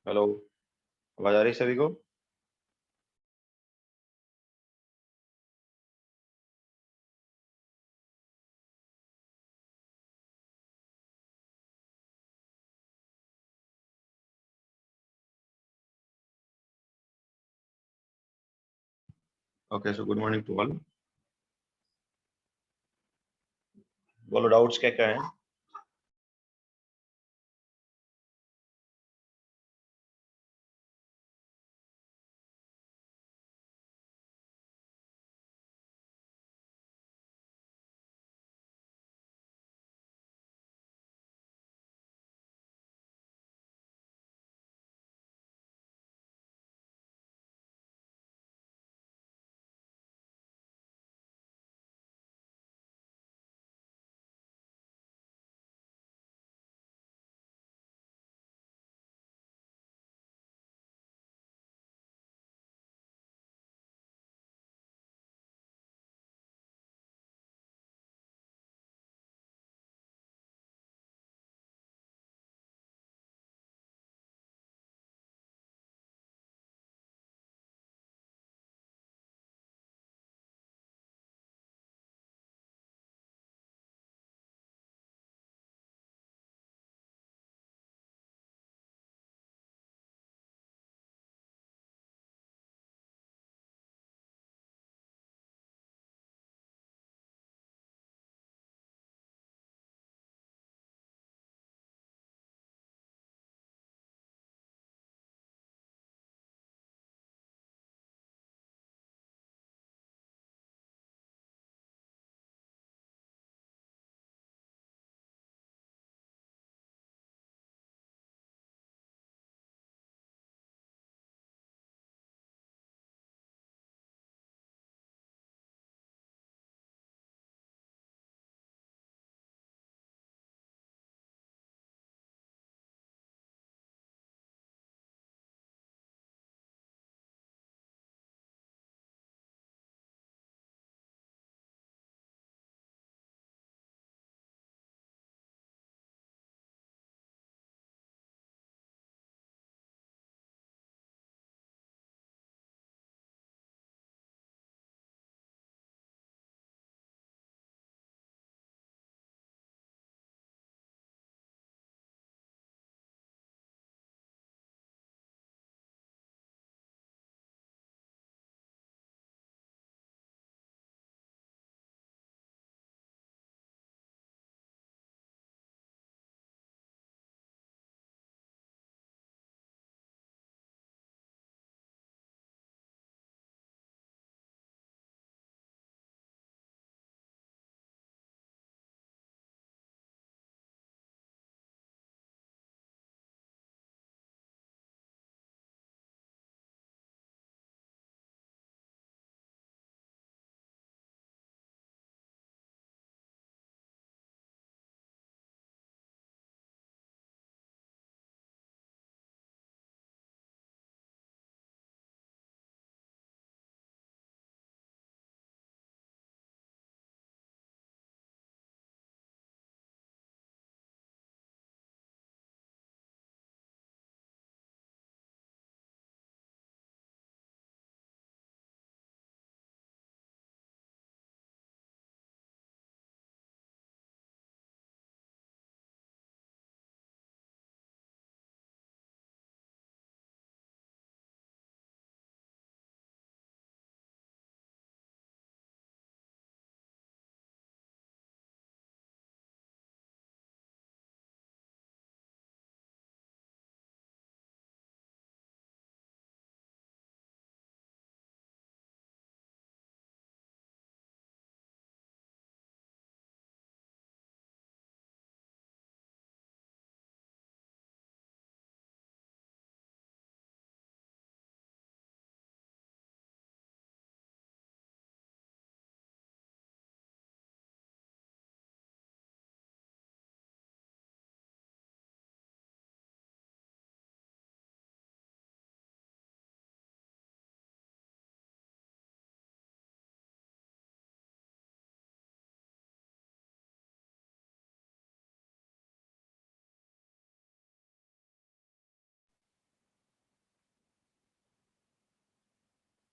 Hello. आवाज आ रही है सभी को? Okay, so good morning to all. बोलो, डाउट्स क्या क्या है?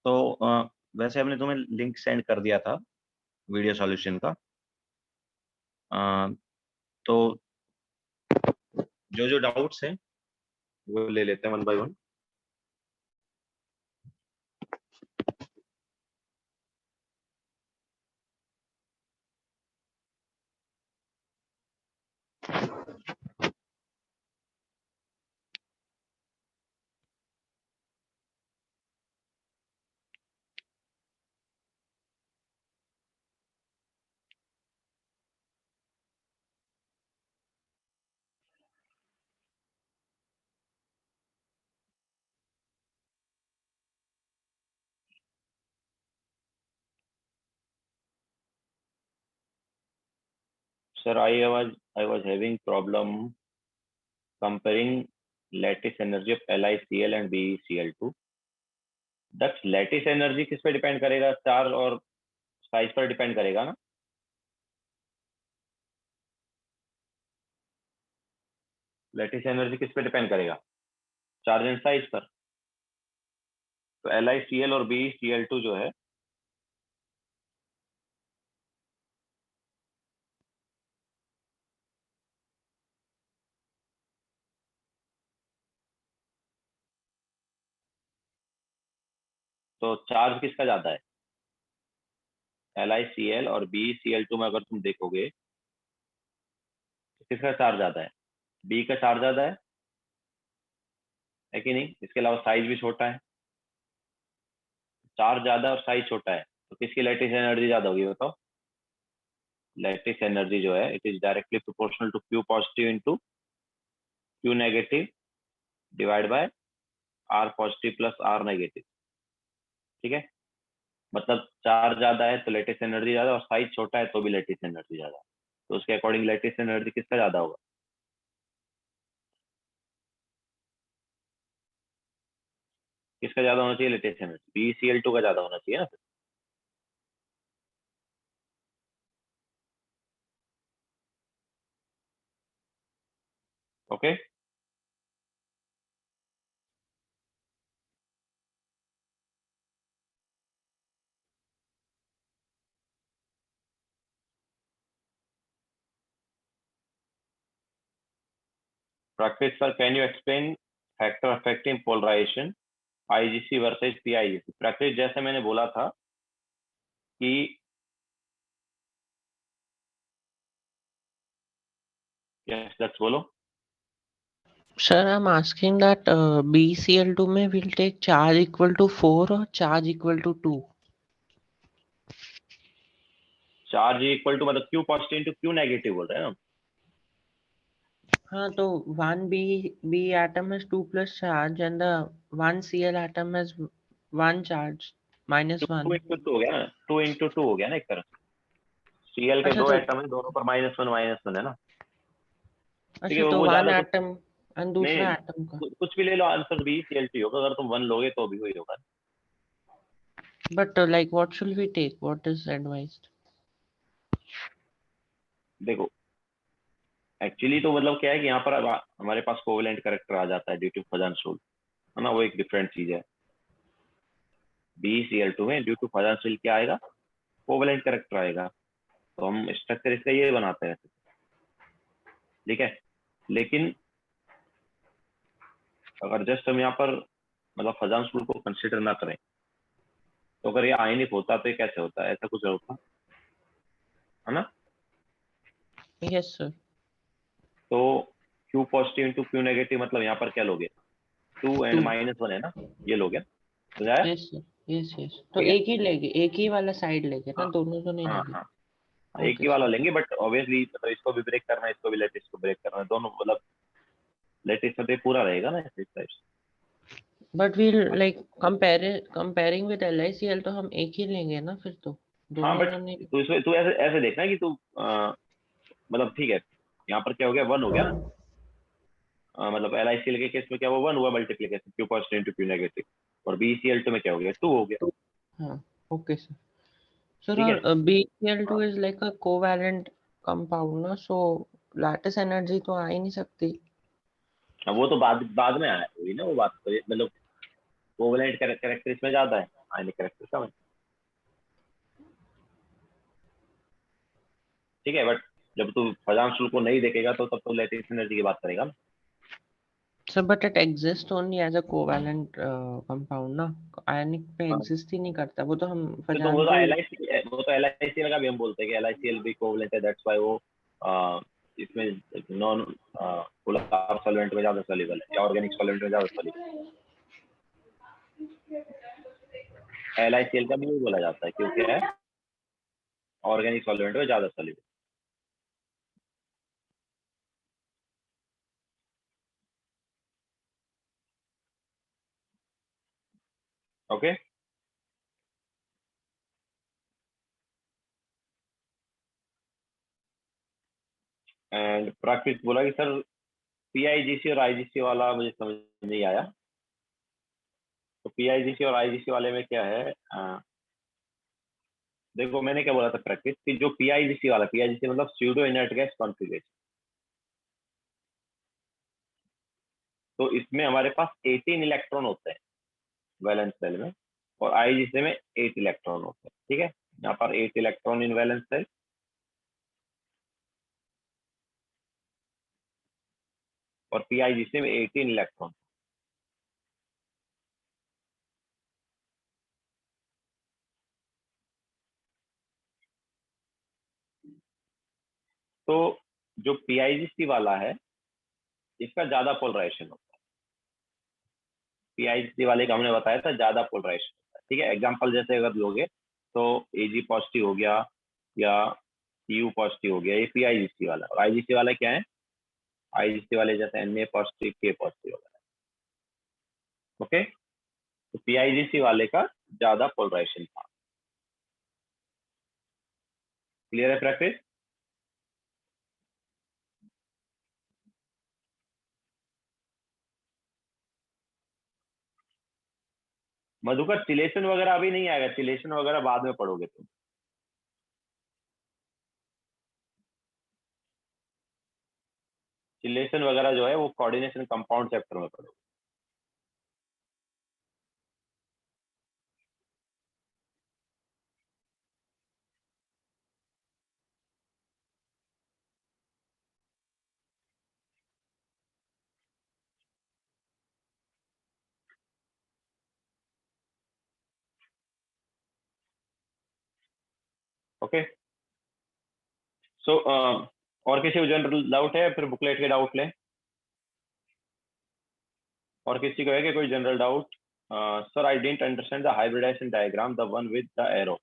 तो वैसे हमने तुम्हें लिंक सेंड कर दिया था वीडियो सॉल्यूशन का। तो जो जो डाउट्स हैं वो ले लेते हैं one by one. Sir, I was having problem comparing lattice energy of LiCl and BeCl2। Daksh lattice energy किस पे डिपेंड करेगा? चार्ज और साइज पर डिपेंड करेगा ना? लैटिस एनर्जी किस पे डिपेंड करेगा? चार्ज एंड साइज पर। तो LiCl और BeCl2 जो है तो चार्ज किसका ज्यादा है? LiCl और BeCl2 में अगर तुम देखोगे तो किसका चार्ज ज्यादा है? बी का चार्ज ज्यादा है कि नहीं? इसके अलावा साइज भी छोटा है। चार्ज ज्यादा और साइज छोटा है तो किसकी लैटिस एनर्जी ज्यादा होगी बताओ? लैटिस एनर्जी जो है it is directly proportional to Q positive into Q negative divide by R positive plus R negative. ठीक है, मतलब चार्ज ज्यादा है तो लैटिस एनर्जी ज्यादा, और साइज छोटा है तो भी लैटिस एनर्जी ज्यादा। तो उसके अकॉर्डिंग लैटिस एनर्जी किसका ज्यादा होगा? किसका ज्यादा होना चाहिए लैटिस एनर्जी? BeCl2 का ज्यादा होना चाहिए ना। Okay, practice sir can you explain factor affecting polarisation IGC versus PIGC? Practice जैसे मैंने बोला था कि यस दक्ष बोलो। Sir, I'm asking that BeCl2 में we'll take charge equal to 4 or charge equal to 2? Charge equal to मतलब Q positive into Q negative बोल रहे हैं ना? हाँ, तो 1 B atom has 2 plus charge and the 1 Cl atom has 1 charge minus 2 1. Into 2 हो गया ना, 2 इंटू 2 हो गया ना एक तरह। Cl के अच्छा दो तो एटम है, दोनों पर -1 है ना। ठीक है, अच्छा तो वो 1 ज्यादा कुछ atom and दूसरा नहीं, atom का. कुछ भी ले लो, आंसर BeCl2 होगा। अगर तुम 1 लोगे तो भी वही होगा। But like what should we take? What is advised? देखो एक्चुअली तो मतलब क्या है कि यहाँ पर अब हमारे पास कोवेलेंट कैरेक्टर आ जाता है ड्यू टू फजन्स रूल, है ना। वो एक डिफरेंट चीज है। BeCl2 में ड्यू टू फजन्स रूल क्या आएगा? कोवेलेंट कैरेक्टर आएगा। तो हम स्ट्रक्चर इसका ये बनाते हैं, ठीक है। लेकिन अगर जस्ट हम यहाँ पर मतलब फजन्स रूल को कंसिडर ना करें तो अगर ये आयनिक होता तो ये कैसे होता है? ऐसा कुछ होता है ना। Yes, sir. तो Q positive into Q negative मतलब यहाँ पर क्या लोगे? 2 एंड 2. -1 है ना, ये लोगे, बुझाया? Yes, sir. Yes, yes. तो ठीक है, एक ही लेंगे, एक ही वाला साइड लेंगे ना, हाँ दोनों तो नहीं हाँ लेंगे. हाँ, एक Okay, ही वाला sir. लेंगे बट ऑब्वियसली मतलब इसको भी ब्रेक करना है, इसको भी लेटिस को ब्रेक करना है, दोनों मतलब लेटिस में तो ये पूरा रहेगा ना इस टाइप से। But we'll like comparing with LICL तो हम एक ही लेंगे ना फिर तो, हाँ दोनों बट तो नहीं. तू इसमें तू ऐसे ऐसे देखना कि तू मतलब ठीक है, यहाँ पर क्या हो गया? 1 हो गया ना। मतलब LiCl के केस में क्या हुआ? 1 हुआ multiplication Q positive into Q negative. और BeCl2 में क्या हो गया? 2 हो गया। तो हाँ, okay sir. Sir, ठीक है, और BCl2 हाँ is like a covalent compound ना, so lattice energy तो आ ही नहीं सकती. वो तो बाद बाद में आया वही ना, वो बात तो मतलब कोवेलेंट कैरेक्टर इसमें ज्यादा है। आयनिक कैरेक्टर का। ठीक है, बट जब तू फजांशुल को नहीं देखेगा तो तब तो लैटिस एनर्जी की बात करेगा। Sir but it exist only as a covalent compound ना, आयनिक पे हाँ, एग्जिस्ट ही नहीं करता वो, तो हम तो वो फजान तो को ही। LICL का भी हम बोलते हैं कि LICL भी कोवलेंट है, दैट्स व्हाई वो इसमें नॉन पोलर सॉल्वेंट में ज्यादा सॉल्युबल है या ऑर्गेनिक सॉल्वेंट में ज्यादा सॉल्युबल है। LICL का भी यही बोला जाता है क्योंकि है ऑर्गेनिक सॉल्वेंट में ज्यादा सॉल्युबल। ओके, एंड प्राकृत बोला कि सर PIGC और IGC वाला मुझे समझ नहीं आया। तो PIGC और IGC वाले में क्या है, देखो मैंने क्या बोला था प्रैक्टिस कि जो PIGC वाला, PIGC मतलब स्यूडो इनर्ट गैस कॉन्फिगरेशन, तो इसमें हमारे पास 18 इलेक्ट्रॉन होते हैं वैलेंस सेल में, और IGC में 8 इलेक्ट्रॉन होते हैं। ठीक है, यहाँ पर 8 इलेक्ट्रॉन इन वैलेंस सेल और PIGC में 18 इलेक्ट्रॉन। तो जो PIGC वाला है इसका ज्यादा पोलराइजेशन होता है। PIGC वाले का हमने बताया था ज्यादा पोलराइजेशन होता है। ठीक है, एग्जाम्पल जैसे अगर लोगे तो Ag पॉजिटिव हो गया या Cu पॉजिटिव हो गया, ये PIGC वाला। और IGC वाला क्या है, IGC वाले जैसे Na पॉजिटिव, K पॉजिटिव वगैरह। ओके, तो PIGC वाले का ज्यादा पोलराइजेशन था। क्लियर है प्रैक्टिस? मधुकर चिलेशन वगैरह अभी नहीं आएगा, चिलेशन वगैरह बाद में पढ़ोगे तुम। चिलेशन वगैरह जो है वो कोऑर्डिनेशन कंपाउंड चैप्टर में पढ़ोगे। ओके, सो और किसी को जनरल डाउट है, फिर बुकलेट के डाउट लें। और किसी को है कि कोई general doubt? Sir I didn't understand the hybridisation diagram, the one with the arrow.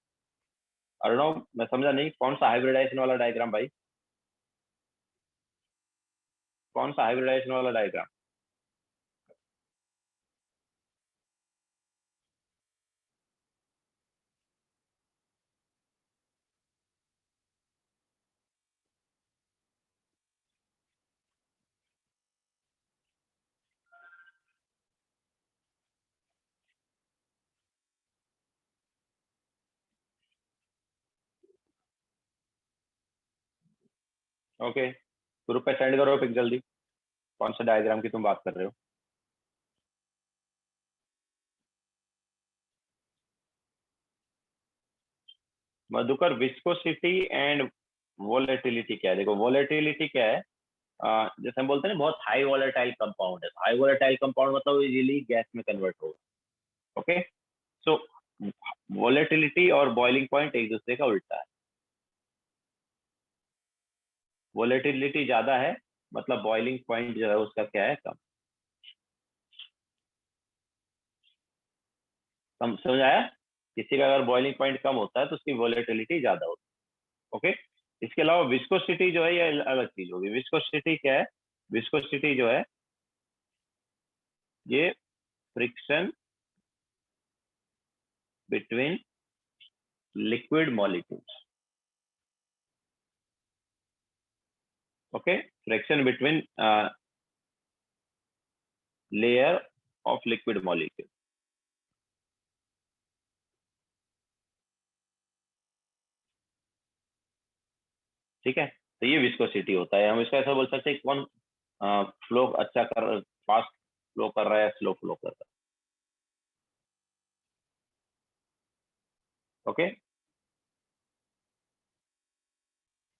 Arnav, मैं समझा नहीं, कौन सा हाइब्रिडाइजेशन वाला डायग्राम भाई? कौन सा हाइब्रिडाइजेशन वाला डायग्राम? ओके, ग्रुप पे सेंड करो पिक जल्दी, कौन सा डायग्राम की तुम बात कर रहे हो। मधुकर, विस्कोसिटी एंड वोलेटिलिटी क्या है? देखो वोलेटिलिटी क्या है, जैसे हम बोलते हैं ना बहुत हाई वोलेटाइल कंपाउंड है, हाई वोलेटाइल कंपाउंड मतलब इजीली गैस में कन्वर्ट होगा। ओके, सो वोलेटिलिटी और बॉइलिंग पॉइंट एक दूसरे का उल्टा है। वोलेटिलिटी ज्यादा है मतलब बॉइलिंग पॉइंट जो है उसका क्या है, कम। कम समझ आया? किसी का अगर बॉइलिंग पॉइंट कम होता है तो उसकी वोलेटिलिटी ज्यादा होती है। ओके, इसके अलावा विस्कोसिटी जो है ये अलग चीज होगी। विस्कोसिटी क्या है? विस्कोसिटी जो है ये friction between liquid molecules. Okay, friction between layer of liquid molecule. ठीक है, तो ये विस्कोसिटी होता है। हम इसको ऐसा बोल सकते हैं कौन फ्लो अच्छा कर, फास्ट फ्लो कर रहा है, स्लो फ्लो कर रहा okay,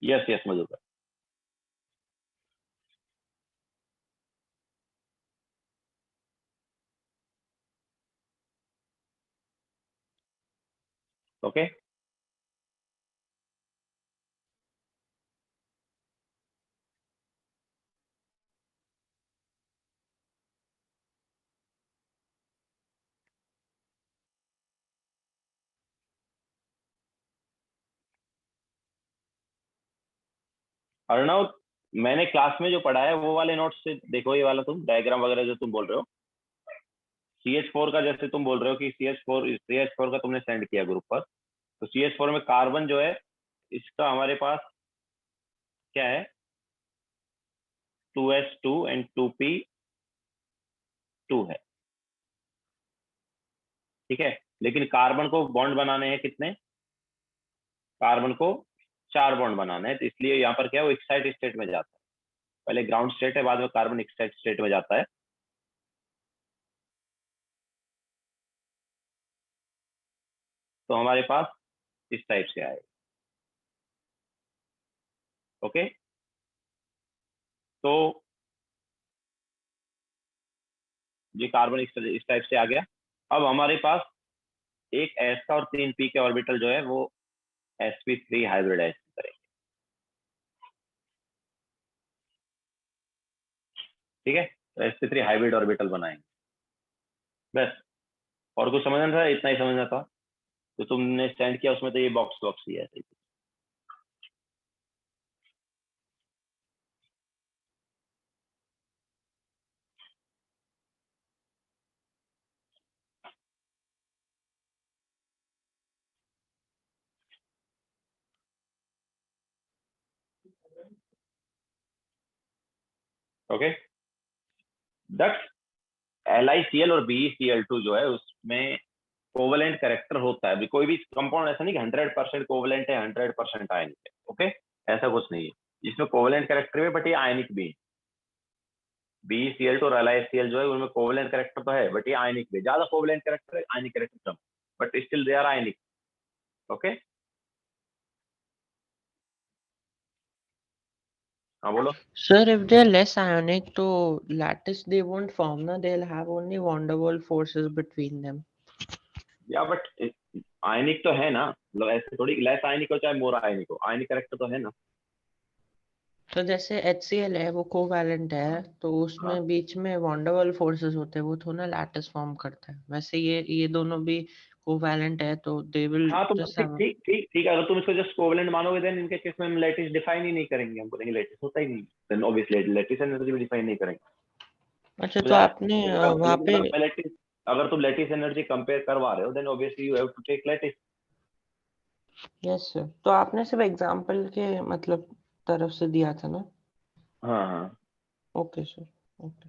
yes yes Madhukar. Okay, Arnav, मैंने क्लास में जो पढ़ा है वो वाले नोट्स से देखो, ये वाला तुम डायग्राम वगैरह जो तुम बोल रहे हो, CH4 का जैसे तुम बोल रहे हो कि CH4 का तुमने सेंड किया ग्रुप पर, तो CH4 में कार्बन जो है इसका हमारे पास क्या है, 2s2 एंड 2p2 है, ठीक है। लेकिन कार्बन को बॉन्ड बनाने हैं कितने, कार्बन को 4 बॉन्ड बनाना है, तो इसलिए यहाँ पर क्या है, वो एक्साइट स्टेट में जाता है, पहले ग्राउंड स्टेट है, बाद में कार्बन एक्साइट स्टेट में जाता है। तो हमारे पास इस टाइप से आएगा। ओके, तो ये कार्बन इस टाइप से आ गया। अब हमारे पास एक एस का और 3p के ऑर्बिटल जो है वो sp3 हाइब्रिडाइज करेंगे, ठीक है। तो sp3 हाइब्रिड ऑर्बिटल बनाएंगे, बस। और कुछ समझना था, इतना ही समझना था। तो तुमने सेंड किया उसमें तो ये बॉक्स बॉक्स ही है। ओके, दट LiCl और BeCl2 जो है उसमें कोवलेंट कैरेक्टर होता है। अभी कोई भी कंपाउंड ऐसा नहीं कि 100% कोवलेंट है, 100% आयनिक है, ओके, ऐसा कुछ नहीं है। इसमें कोवलेंट कैरेक्टर है बट ये आयनिक भी है। BeCl2 और LiCl जो है उनमें कोवलेंट कैरेक्टर तो है बट ये आयनिक भी, ज्यादा कोवलेंट कैरेक्टर है, आयनिक कैरेक्टर कम, but still they are ionic. Okay, हाँ बोलो। Sir, if they're less ionic, to lattice they won't form, na? They'll have only van der Waals forces between them. या but आयनिक तो है ना, मतलब ऐसे थोड़ी लेस आयनिक हो चाहे मोर आयनिक हो, आयनिक कैरेक्टर तो है ना। तो जैसे HCl है वो कोवैलेंट है, तो हाँ उसमें बीच में van der Waals forces होते हैं, वो थोड़ा लैटिस फॉर्म करता है। वैसे ये दोनों भी कोवैलेंट है, तो दे विल हाँ, तो जस्ट ठीक हैव। ठीक ठीक ठीक है, अगर तुम इसको जस्ट कोवलेंट मानोगे देन इनके केस में हम लैटिस डिफाइन ही नहीं करेंगे, हम बोलेंगे लैटिस होता ही नहीं, देन ऑब्वियसली लैटिस एनर्जी भी डिफाइन नहीं करेंगे। अच्छा, तो तो यार, आपने वहाँ लेकिन पे। अगर तुम लैटिस एनर्जी कंपेयर करवा रहे हो then obviously you have to take lattice. Yes sir, तो आपने सिर्फ एग्जांपल के मतलब तरफ से दिया था ना? हाँ हाँ। Okay sir, okay.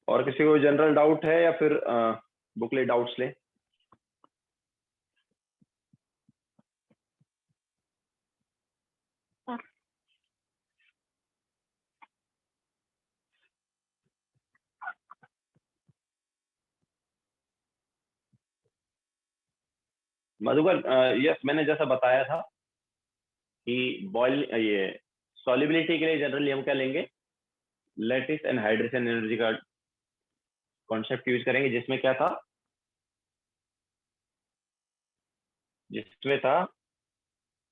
और किसी को जनरल डाउट है या फिर बुकलेट डाउट्स ले। मधुकर, यस, मैंने जैसा बताया था कि बॉयल ये सॉल्युबिलिटी के लिए जनरली हम क्या लेंगे, लैटिस एंड हाइड्रेशन एनर्जी का कॉन्सेप्ट यूज करेंगे, जिसमें क्या था, जिसमें था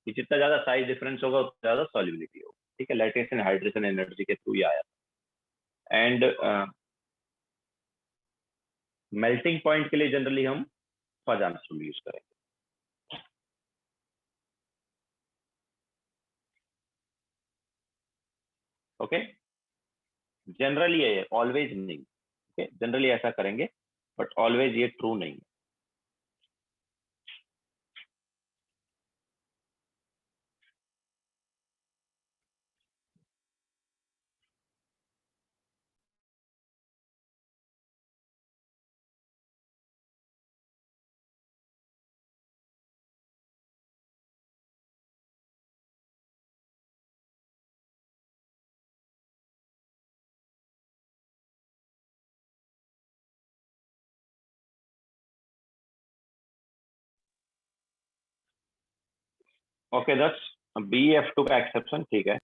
कि जितना ज्यादा साइज डिफरेंस होगा उतना ज्यादा सॉल्युबिलिटी होगा, ठीक है। लैटिस एंड हाइड्रेशन एनर्जी के थ्रू ये आया। एंड मेल्टिंग पॉइंट के लिए जनरली हम फजान्स रूल यूज करेंगे। ओके, जनरली है, ऑलवेज नहीं, ओके, जनरली ऐसा करेंगे बट ऑलवेज ये ट्रू नहीं है। ओके, दैट्स BF2 का एक्सेप्शन, ठीक है।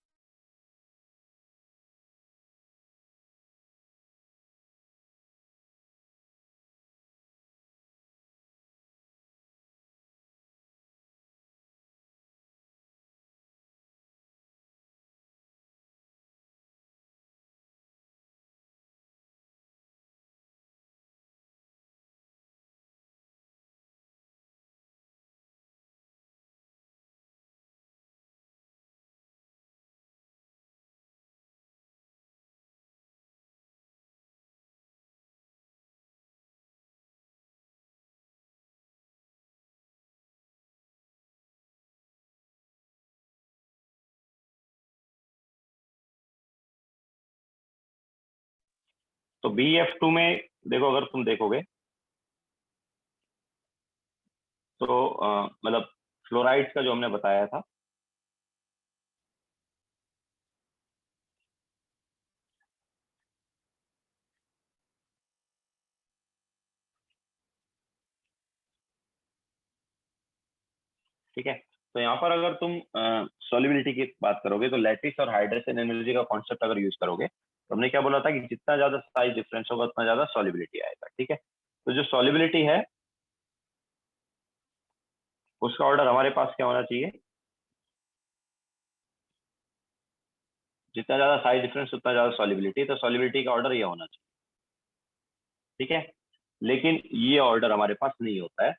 तो BF2 में देखो, अगर तुम देखोगे तो मतलब फ्लोराइड्स का जो हमने बताया था, ठीक है। तो यहाँ पर अगर तुम सॉल्युबिलिटी की बात करोगे तो लैटिस और हाइड्रेशन एनर्जी का कॉन्सेप्ट अगर यूज करोगे तो हमने क्या बोला था कि जितना ज्यादा साइज डिफरेंस होगा उतना ज्यादा सॉल्युबिलिटी आएगा, ठीक है। तो जो सॉल्युबिलिटी है उसका ऑर्डर हमारे पास क्या होना चाहिए, जितना ज्यादा साइज डिफरेंस उतना ज्यादा सॉल्युबिलिटी, तो सॉल्युबिलिटी का ऑर्डर ये होना चाहिए, ठीक है। लेकिन ये ऑर्डर हमारे पास नहीं होता है।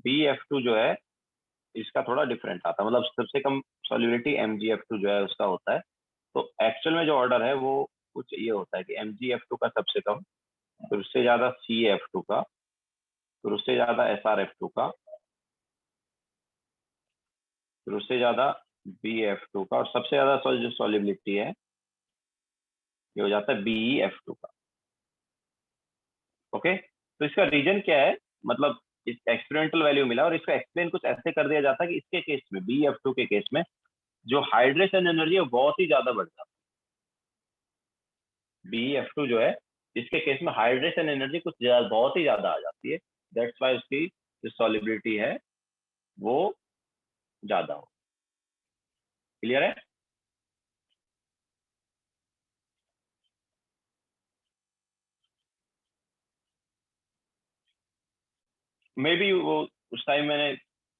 BF2 जो है इसका थोड़ा डिफरेंट आता है, मतलब सबसे कम सॉल्युबिलिटी MgF2 जो है उसका होता है। तो एक्चुअल में जो ऑर्डर है वो कुछ ये होता है कि MgF2 का सबसे कम, फिर उससे ज्यादा CF2 का, फिर उससे ज्यादा SrF2 का, फिर उससे ज्यादा BF2 का, और सबसे ज्यादा जो सॉल्युबिलिटी है ये हो जाता है BeF2 का। ओके, तो इसका रीजन क्या है, मतलब इस एक्सपेरिमेंटल वैल्यू मिला और इसका एक्सप्लेन कुछ ऐसे कर दिया जाता है कि इसके केस में, BeF2 के केस में जो हाइड्रेशन एनर्जी है बहुत ही ज्यादा बढ़ जाती है। BeF2 जो है इसके केस में हाइड्रेशन एनर्जी कुछ बहुत ही ज्यादा आ जाती है, दैट्स वाई उसकी जो सॉल्युबिलिटी है वो ज्यादा हो। क्लियर है? मे बी वो उस टाइम मैंने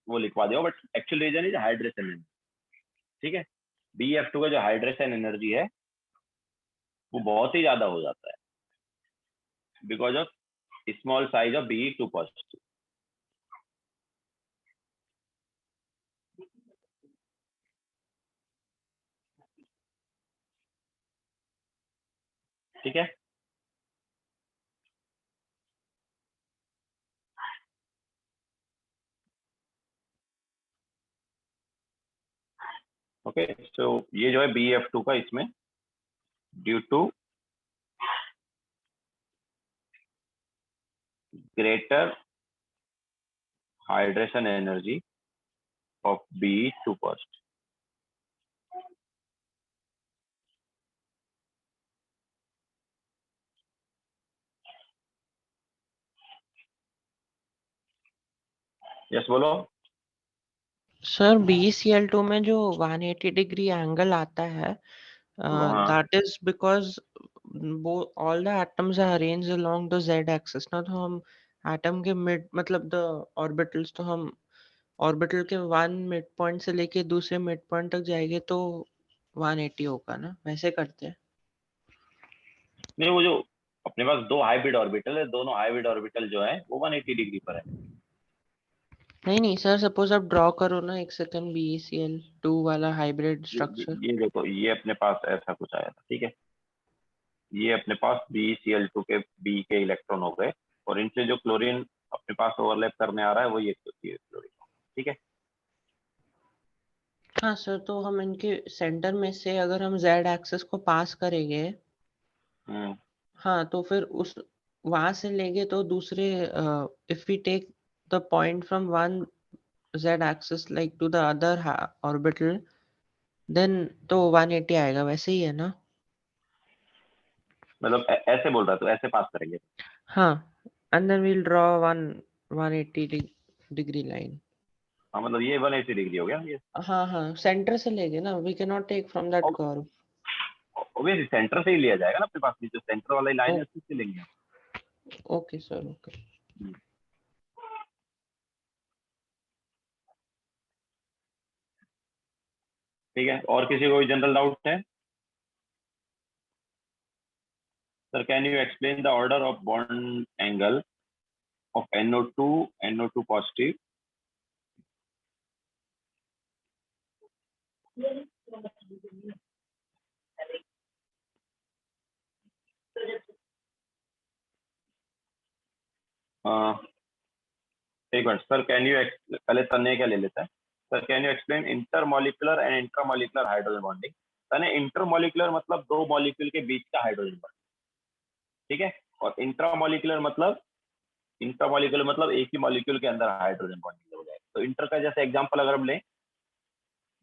वो लिखवा दिया, but actual reason is hydration energy, ठीक है। BeF2 का जो हाइड्रेशन एनर्जी है वो बहुत ही ज्यादा हो जाता है because of small size of Be2 positive, ठीक है। ओके, सो ये जो है BeF2 का, इसमें due to greater hydration energy of Be2 positive. Yes, बोलो। सर BeCl2 में जो 180 डिग्री एंगल आता है, हाँ, दैट इज बिकॉज वो all the atoms are arranged along the z axis ना, तो हम एटम के मिड मतलब द ऑर्बिटल्स, तो हम ऑर्बिटल के वन मिड पॉइंट से लेके दूसरे मिड पॉइंट तक जाएंगे तो 180 होगा ना, वैसे करते हैं। नहीं, वो जो अपने पास दो हाइब्रिड ऑर्बिटल है, दोनों हाइब्रिड ऑर्बिटल जो है वो 180 डिग्री पर है। नहीं नहीं सर, सपोज आप ड्रॉ करो ना एक सेकंड BeCl2 वाला हाइब्रिड ये, स्ट्रक्चर। ये देखो, ये अपने पास ऐसा कुछ आया था, ठीक है। ये अपने पास BeCl2 के B के इलेक्ट्रॉन हो गए, और इनसे जो क्लोरीन अपने पास ओवरलैप करने आ रहा है वो ये क्लोरीन, ठीक है। हाँ सर, तो हम इनके सेंटर में से अगर हम z एक्सिस को पास करेंगे, हम्म, हाँ, तो फिर उस वहां से लेंगे तो दूसरे, if we take the point from one z axis like to the other orbital, then तो 180 आएगा, वैसे ही है ना? मतलब ऐसे बोल रहा तो ऐसे पास करेंगे। हाँ, and then we'll draw one 180 degree line. हाँ मतलब ये 180 डिग्री हो गया ये। हाँ हाँ, सेंटर से लेंगे ना, we can not take from that curve. Obviously centre से ही लिया जाएगा ना अपने पास, जो सेंटर वाली लाइन है उससे लेंगे। Okay sir, okay. ठीक है, और किसी को कोई जनरल डाउट है? Sir can you explain the order of bond angle of NO2 positive? एक मिनट सर, कैन यू पहले तने क्या ले लेता है। Sir can you explain intermolecular and intramolecular hydrogen bonding? तने इंटरमोलिकुलर मतलब दो मॉलिक्यूल के बीच का हाइड्रोजन बॉन्ड, ठीक है। और इंट्रामोलिकुलर मतलब एक ही मॉलिक्यूल के अंदर हाइड्रोजन बॉन्डिंग हो जाए। तो इंटर का जैसे एग्जांपल अगर हम लें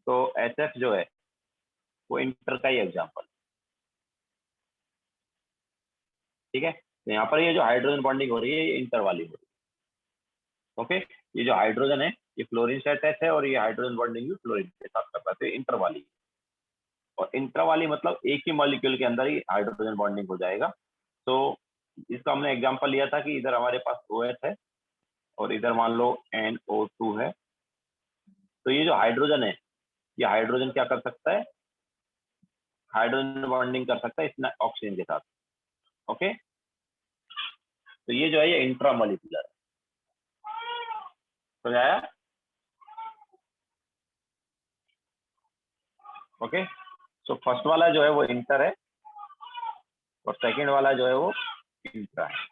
तो SF जो है वो इंटर का ही एग्जांपल, ठीक है। तो यहाँ पर ये जो हाइड्रोजन बॉन्डिंग हो रही है ये इंटर वाली हो रही है, ओके। ये जो हाइड्रोजन है ये फ्लोरीन से अटैच है और ये हाइड्रोजन बॉन्डिंग भी फ्लोरीन के साथ कर पाते हैं, इंटर वाली। और इंट्रा वाली मतलब एक ही मॉलिक्यूल के अंदर ही हाइड्रोजन बॉन्डिंग हो जाएगा। तो इसका हमने एग्जांपल लिया था कि इधर हमारे पास OH है और इधर मान लो NO2 है। तो ये जो हाइड्रोजन है ये हाइड्रोजन क्या कर सकता है, हाइड्रोजन बॉन्डिंग कर सकता है इस ऑक्सीजन के साथ, ओके। तो ये जो है ये इंट्रामोलिकुलर है, समझाया? ओके। सो फर्स्ट वाला जो है वो इंटर है और सेकंड वाला जो है वो इंट्रा है।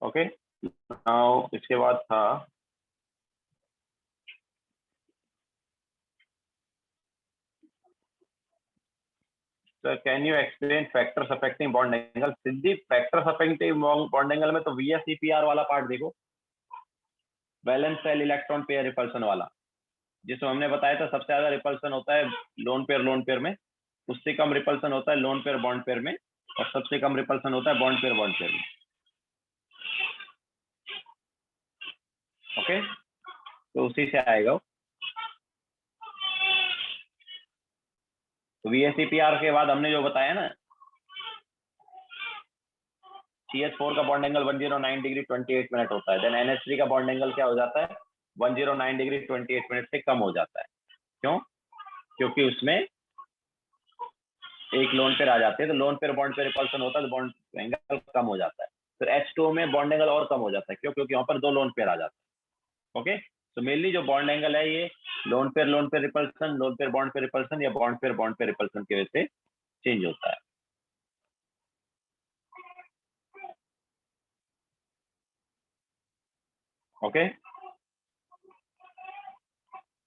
ओके, नाउ इसके बाद था sir can you explain factors affecting bond angle? Siddhi factors affecting bond angle में तो VSEPR वाला पार्ट देखो, valence shell electron pair repulsion वाला, जिसमें हमने बताया था सबसे ज्यादा रिपल्सन होता है लोन पेयर में, उससे कम रिपल्सन होता है लोन पेयर बॉन्ड पेयर में, और सबसे कम रिपल्सन होता है बॉन्ड पेयर में, ओके। तो उसी से आएगा। तो VSEPR के बाद हमने जो बताया ना, CH4 का बॉन्ड एंगल 109 डिग्री 28 मिनट होता है, देन NH3 का बॉन्ड एंगल क्या हो जाता है 109 डिग्री 28 मिनट से कम हो जाता है। क्यों? क्योंकि उसमें एक लोन पेयर आ जाती है, तो लोन पेयर बॉन्ड पे रिपल्सन होता है तो बॉन्ड एंगल कम हो जाता है। फिर H2 में बॉन्ड एंगल और कम हो जाता है, क्यों? क्योंकि वहां पर दो लोन पेयर आ जाते हैं, ओके। तो मेनली जो बॉन्ड एंगल है ये lone pair repulsion, lone pair bond पे रिपल्सन या बॉन्ड पे रिपल्सन की वजह से चेंज होता है, ओके।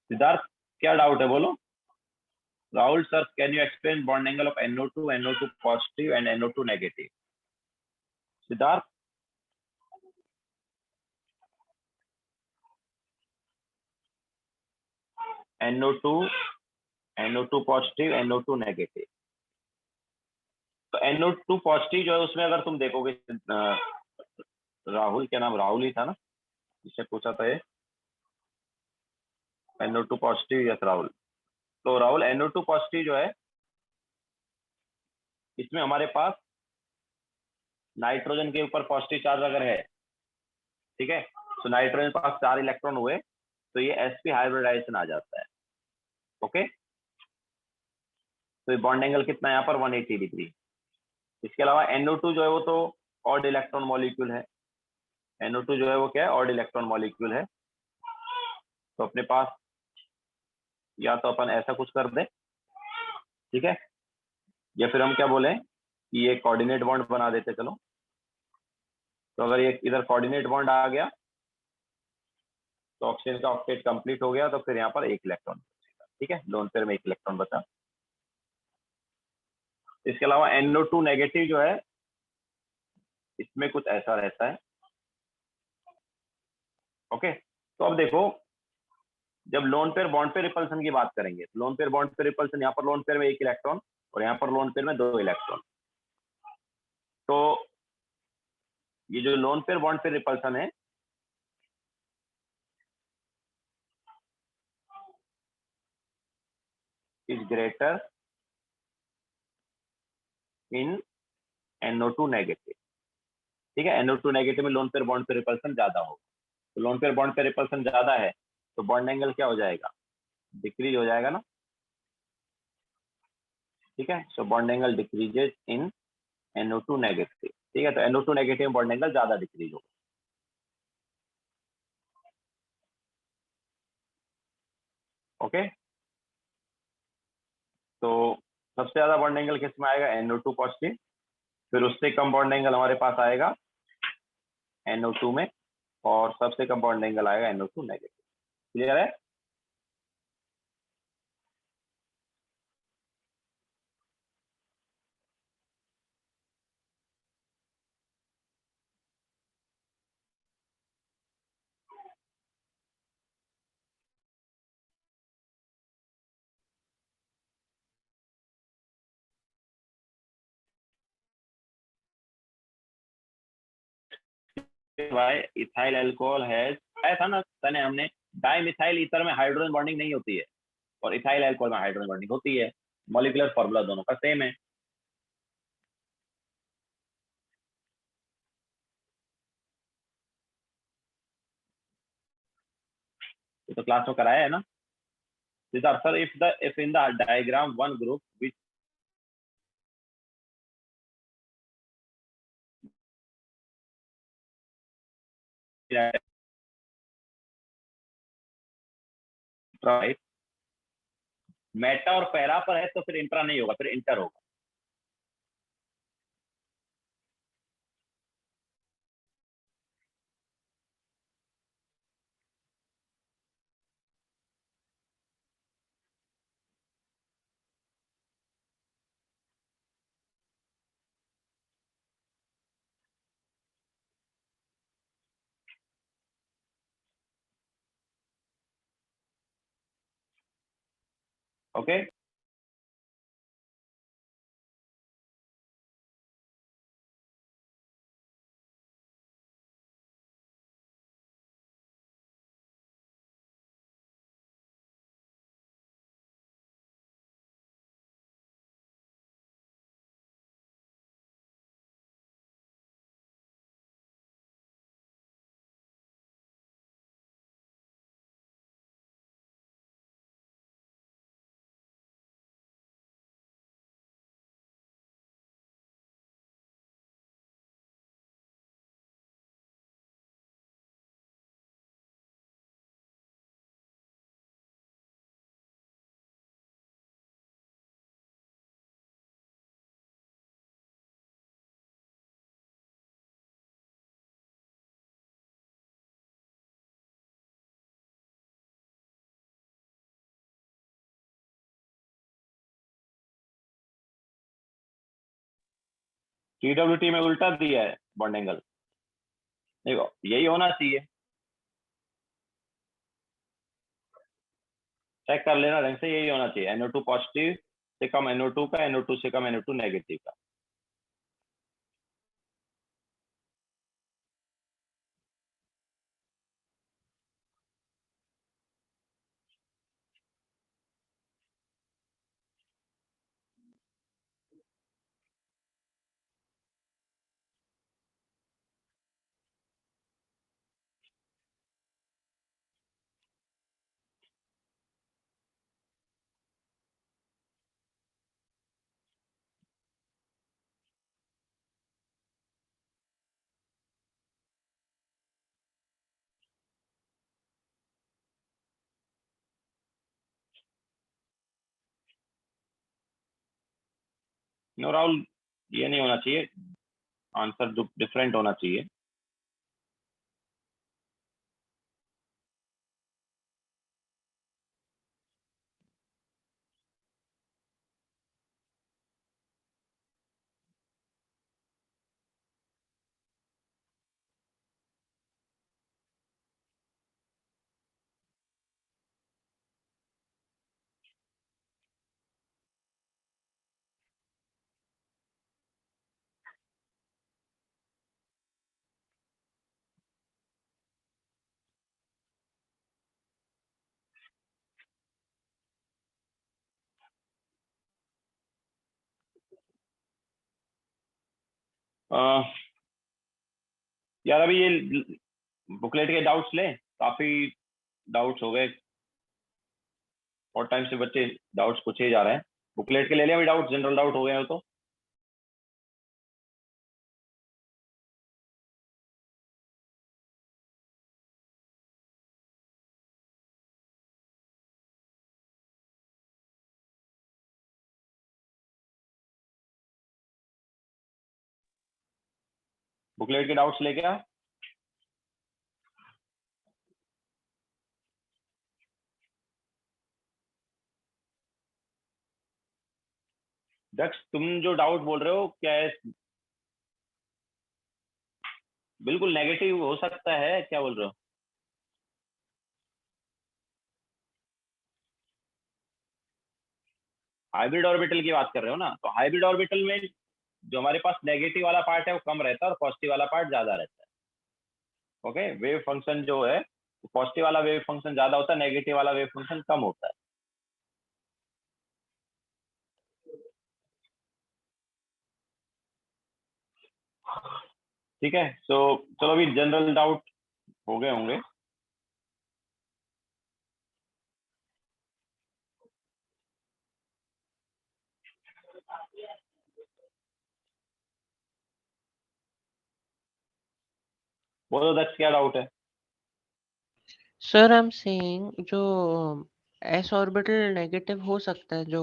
सिद्धार्थ क्या डाउट है बोलो? Rahul sir can you explain bond angle of NO2 positive and NO2 negative? Siddharth NO2 positive NO2 negative. तो NO2 पॉजिटिव जो है उसमें अगर तुम देखोगे राहुल, क्या नाम राहुल ही था ना जिससे पूछा था ये, NO2 पॉजिटिव, यस राहुल। तो राहुल NO2 पॉजिटिव जो है इसमें हमारे पास नाइट्रोजन के ऊपर पॉजिटिव चार्ज अगर है, ठीक है, तो नाइट्रोजन के पास 4 इलेक्ट्रॉन हुए तो ये sp हाइब्रिडाइजेशन आ जाता है, ओके। तो ये बॉन्ड एंगल कितना है यहाँ पर 180 डिग्री। इसके अलावा NO2 जो है वो तो ऑड इलेक्ट्रॉन मॉलिक्यूल है, NO2 जो है वो क्या है ऑड इलेक्ट्रॉन मॉलिक्यूल है। तो अपने पास या तो अपन ऐसा कुछ कर दें, ठीक है, या फिर हम क्या बोले कि ये कोऑर्डिनेट बॉन्ड बना देते चलो। तो अगर ये इधर कोऑर्डिनेट बॉन्ड आ गया तो ऑक्सीजन का ऑक्टेट कंप्लीट हो गया, तो फिर यहाँ पर एक इलेक्ट्रॉन, ठीक है, लोन पेयर में एक इलेक्ट्रॉन बचा। इसके अलावा NO2 नेगेटिव जो है इसमें कुछ ऐसा रहता है। ओके, तो अब देखो, जब लोन पेयर बॉन्ड पे रिपल्सन की बात करेंगे, लोन पेयर बॉन्ड पे रिपल्सन, यहाँ पर लोन पेयर में 1 इलेक्ट्रॉन और यहाँ पर लोन पेयर में 2 इलेक्ट्रॉन। तो ये जो लोन पेयर बॉन्ड पे रिपल्सन है is greater in NO2 negative. ठीक है, NO2 नेगेटिव में लोन पेयर बॉन्ड पे रिपल्सन ज्यादा होगा। तो लोन पेयर बॉन्ड पे रिपल्सन ज्यादा है तो बॉन्ड एंगल क्या हो जाएगा, डिक्रीज हो जाएगा ना। ठीक है, सो बॉन्ड एंगल डिक्रीजेज इन NO2 नेगेटिव। ठीक है, तो NO2 नेगेटिव में बॉन्ड एंगल ज्यादा डिक्रीज होगा। ओके, तो सबसे ज्यादा बॉन्ड एंगल किस में आएगा, NO2 पॉजिटिव। फिर उससे कम बॉन्ड एंगल हमारे पास आएगा NO2 में, और सबसे कम बॉन्ड एंगल आएगा NO2 नेगेटिव। क्लियर है? वाई इथाइल अल्कोहल हैज, आया था ना तने हमने, डाई मिथाइल ईथर में हाइड्रोजन बॉन्डिंग नहीं होती है और इथाइल अल्कोहल में हाइड्रोजन बॉन्डिंग होती है। मॉलिक्यूलर फॉर्मूला दोनों का सेम है। ये तो क्लास में कराया है ना। Siddharth sir, if in the diagram one group which right Meta और पैरा पर है तो फिर इंट्रा नहीं होगा, फिर इंटर होगा। ओके, TWT में उल्टा दिया है बॉन्ड एंगल। देखो यही होना चाहिए, चेक कर लेना ढंग से, यही होना चाहिए। NO2 पॉजिटिव से कम NO2 का, NO2 से कम NO2 नेगेटिव का। नो राहुल, ये नहीं होना चाहिए, आंसर डिफरेंट होना चाहिए। यार अभी ये बुकलेट के डाउट्स लें, काफी डाउट्स हो गए और टाइम से बच्चे डाउट्स पूछे जा रहे हैं। बुकलेट के ले लिया अभी डाउट, जनरल डाउट हो गए हो तो। बुकलेट के डाउट्स लेके आ। दक्ष तुम जो डाउट बोल रहे हो क्या है? बिल्कुल नेगेटिव हो सकता है, क्या बोल रहे हो? हाइब्रिड ऑर्बिटल की बात कर रहे हो ना, तो हाइब्रिड ऑर्बिटल में जो हमारे पास नेगेटिव वाला पार्ट है वो कम रहता है और पॉजिटिव वाला पार्ट ज्यादा रहता है। ओके, वेव फंक्शन जो है पॉजिटिव वाला वेव फंक्शन ज्यादा होता है, नेगेटिव वाला वेव फंक्शन कम होता है। ठीक है, सो चलो अभी जनरल डाउट हो गए होंगे। बोलो दक्ष क्या डाउट है? सर आई एम सेइंग जो एस ऑर्बिटल नेगेटिव हो सकता है जो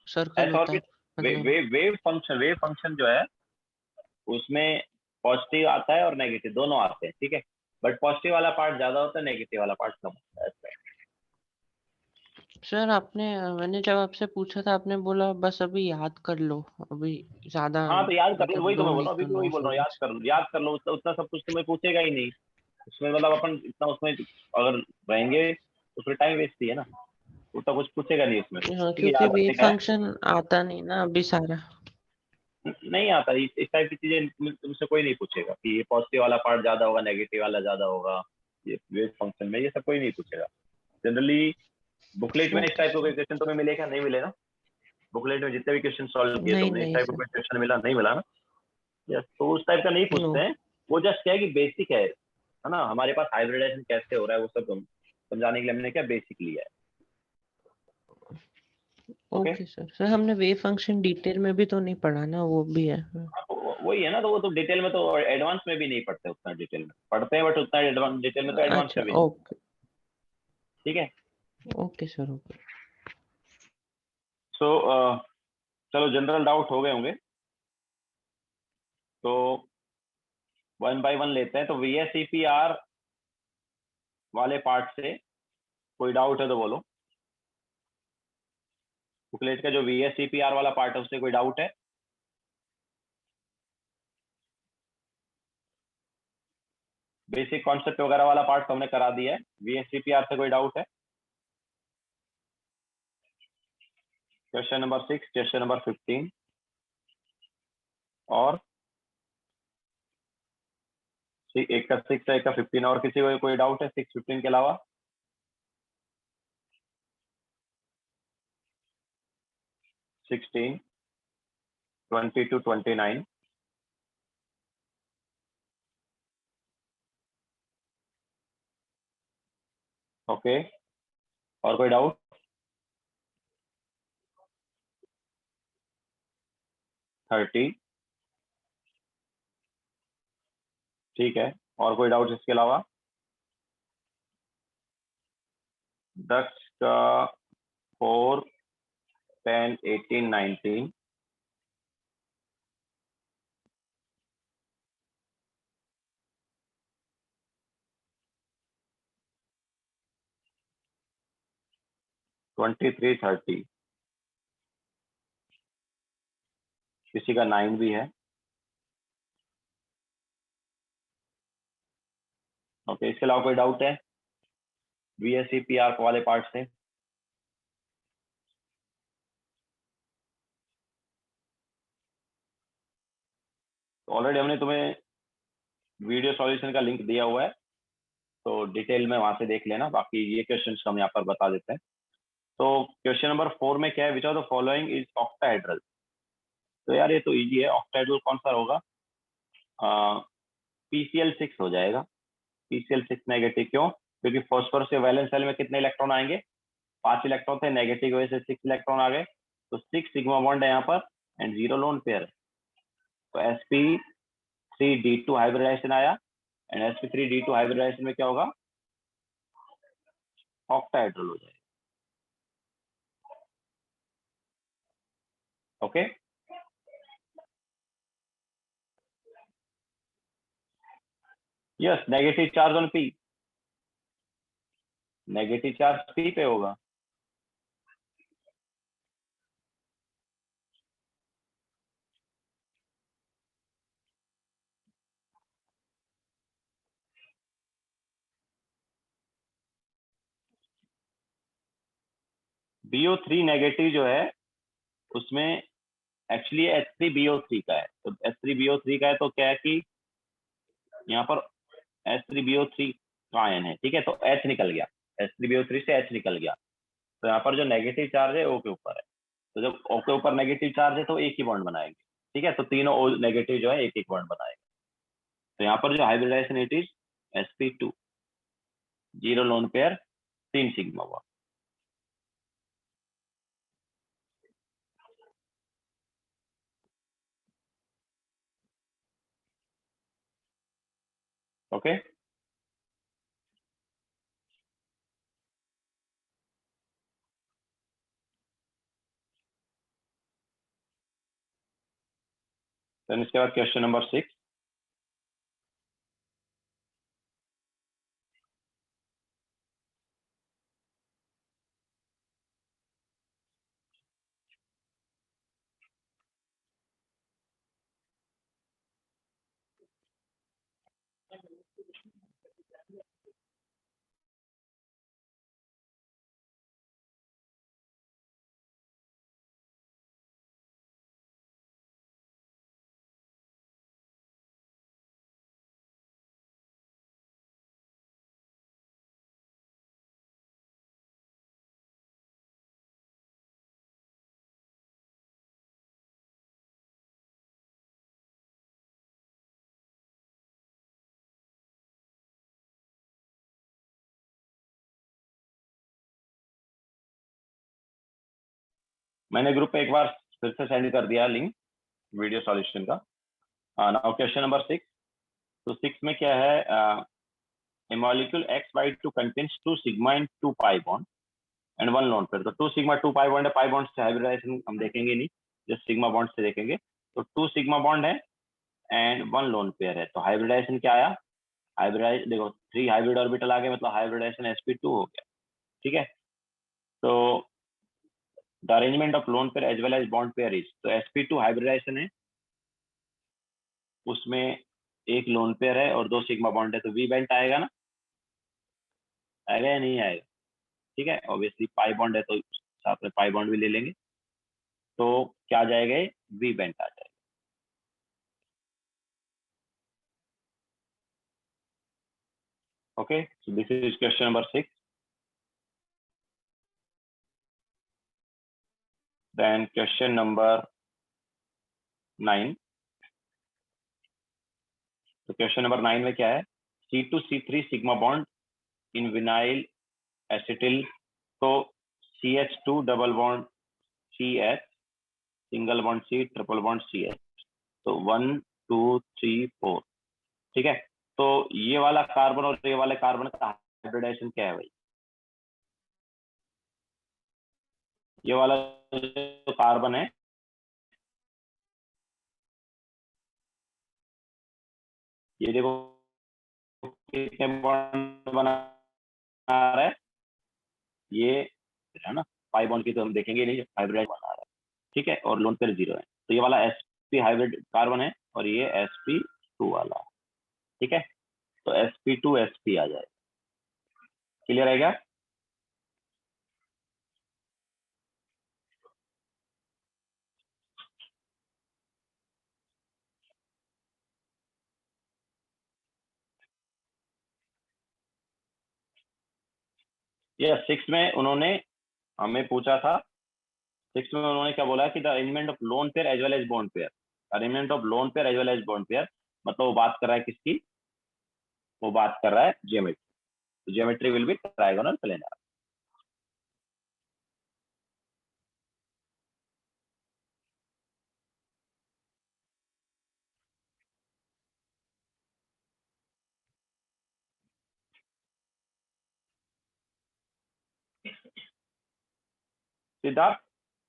सर्कल एस होता है, ऑर्बिट मतलब वेव फंक्शन जो है उसमें पॉजिटिव आता है और नेगेटिव दोनों आते हैं, ठीक है। बट पॉजिटिव वाला पार्ट ज्यादा होता है, नेगेटिव वाला पार्ट कम होता है, ऐसा है। सर मैंने जब आपसे पूछा था आपने बोला बस अभी याद कर लो, अभी ज्यादा हाँ तो याद कर लो, मतलब वही तो दो मैं बोल नहीं रहा हूँ, अभी तो भी वही नो बोल रहा हूँ, फीलिंग्स। याद कर लो, उतना सब कुछ तुम्हें पूछेगा ही नहीं उसमें, मतलब अपन इतना उसमें अगर रहेंगे तो फिर टाइम वेस्ट ही है ना, उतना कुछ पूछेगा नहीं उसमें, हाँ, ठीक है, क्योंकि याद वेव रखने का है। फंक्शन आता नहीं ना अभी सारा। नहीं आता, इस टाइप की चीजें तुमसे कोई नहीं पूछेगा कि ये पॉजिटिव वाला पार्ट ज्यादा होगा, नेगेटिव वाला ज्यादा होगा, ये वेव फंक्शन में ये सब कोई नहीं पूछेगा जनरली। बुकलेट में इस ओके टाइप का कोई सर। क्वेश्चन तुम्हें मिलेगा नहीं मिलेगा? बुकलेट में जितने भी क्वेश्चन सॉल्व किए नहीं तुमने इस नहीं टाइप का सर। कोई क्वेश्चन मिला नहीं मिला ना? यस, तो उस टाइप का नहीं नो। पूछते हैं। वो जस्ट क्या है कि बेसिक है ना, हमारे पास हाइब्रिडाइजेशन कैसे हो रहा है वो सब समझाने के लिए हमने क्या बेसिक लिया है। Okay, okay sir. सर हमने वेव फंक्शन डिटेल में भी तो नहीं पढ़ा ना, वो भी है। वही है ना, तो वो तो डिटेल में तो एडवांस में भी नहीं पढ़ते, उतना डिटेल में पढ़ते हैं बट उतना एडवांस डिटेल में तो एडवांस अच्छा में भी नहीं। ओके। ठीक है, ओके सर ओके। सो चलो जनरल डाउट हो गए होंगे तो वन बाय वन लेते हैं। तो VSEPR वाले पार्ट से कोई डाउट है तो बोलो। बुकलेट का जो VSEPR वाला पार्ट है उससे कोई डाउट है? बेसिक कॉन्सेप्ट वगैरह वाला पार्ट तो हमने करा दिया है। VSEPR से कोई डाउट है? क्वेश्चन नंबर 6, क्वेश्चन नंबर 15 और एक का 6 है, एक का 15, और किसी को कोई डाउट है 6 15 के अलावा? 16 20 to 29। ओके, और कोई डाउट? 30। ठीक है, और कोई डाउट इसके अलावा? दक्ष का 4 10 18 19। ट्वेंटी 30। किसी का 9 भी है। ओके, इसके अलावा कोई डाउट है VSEPR वाले पार्ट से? तो ऑलरेडी हमने तुम्हें वीडियो सॉल्यूशन का लिंक दिया हुआ है, तो डिटेल में वहां से देख लेना। बाकी ये क्वेश्चन हम यहाँ पर बता देते हैं। तो क्वेश्चन नंबर 4 में क्या है, विच of the following is octahedral? तो यार ये तो इजी है, ऑक्टाहेड्रल कौन सा होगा? PCl6 हो जाएगा। PCl6 नेगेटिव, क्यों? क्योंकि फॉस्फोरस के वैलेंस शेल में कितने इलेक्ट्रॉन आएंगे? 5 इलेक्ट्रॉन थे, नेगेटिव की वजह से 6 इलेक्ट्रॉन आ गए, तो 6 सिग्मा बॉन्ड है यहाँ पर एंड 0 लोन पेयर है। तो sp3d2 हाइब्रिडाइजेशन आया एंड sp3d2 हाइब्रिडाइजेशन में क्या होगा? ऑक्टाहेड्रल हो जाएगा। Okay, yes, negative charge on P, negative charge P पे होगा। BO3 नेगेटिव जो है उसमें एक्चुअली H3BO3 का है, तो H3BO3 का है तो क्या है कि यहाँ पर H3BO3 का आयन है, ठीक है, तो H निकल गया, H3BO3 से H निकल गया, तो यहाँ पर जो नेगेटिव चार्ज है O के ऊपर है, तो जब O के ऊपर नेगेटिव चार्ज है तो एक ही बॉन्ड बनाएंगे, ठीक है, तो तीनों O नेगेटिव जो है एक एक बॉन्ड बनाएंगे। तो यहाँ पर जो hybridisation it is sp2, 0 lone pair, 3 sigma bond. Okay, then इसके बाद क्वेश्चन नंबर 6। मैंने ग्रुप पे एक बार फिर से सेंड कर दिया लिंक वीडियो सॉल्यूशन का। Now question number 6। तो 6 में क्या है? a molecule X/2 contains 2 sigma and 2 pi bond and 1 lone pair। तो 2 sigma 2 pi bond है, pi bond से हाइब्रिडाइजेशन हम देखेंगे नहीं, जस्ट सिग्मा बॉन्ड से देखेंगे। तो 2 सिग्मा बॉन्ड है एंड 1 लोन पेयर है, तो हाइब्रिडाइजेशन क्या आया? हाइब्रिडाइज देखो 3 हाइब्रिड ऑर्बिटल आ गए, मतलब हाइब्रिडाइजेशन sp2 हो गया, ठीक है। तो the arrangement of lone pair as well as bond pair is, तो sp2 हाइब्रिडाइजेशन है, उसमें एक लोन पेयर है और 2 सिग्मा बॉन्ड है, तो वी बेंट आएगा ना, आएगा या नहीं आएगा? ठीक है, ऑब्वियसली पाई बॉन्ड है तो साथ में पाई बॉन्ड भी ले लेंगे, तो क्या आ जाएगा? वी बेंट आ जाएगा। Okay, so this is question number 6। देन क्वेश्चन नंबर 9। तो क्वेश्चन नंबर 9 में क्या है? C2C3 sigma bond in vinyl acetyl, तो CH2 double bond CH, single bond C, triple bond CH, तो 1 2 3 4, ठीक है। तो ये वाला कार्बन और ये वाले कार्बन का हाइब्रिडाइजेशन क्या है भाई? ये वाला जो कार्बन है, ये देखो कितने बॉन्ड बना रहा है, ये है ना, पाई बॉन्ड की तो हम देखेंगे नहीं, हाइब्रिड बना रहा है, ठीक है, और लोन पेयर 0 है, तो ये वाला sp हाइब्रिड कार्बन है और ये sp2 वाला, ठीक है, तो sp2sp आ जाए। क्लियर है क्या? ये 6 में उन्होंने हमें पूछा था, 6 में उन्होंने क्या बोला कि the arrangement of lone pair as well as bond pair, arrangement of lone pair as well as bond pair, मतलब वो बात कर रहा है किसकी, वो बात कर रहा है geometry. Geometry will be trigonal planar. Siddharth,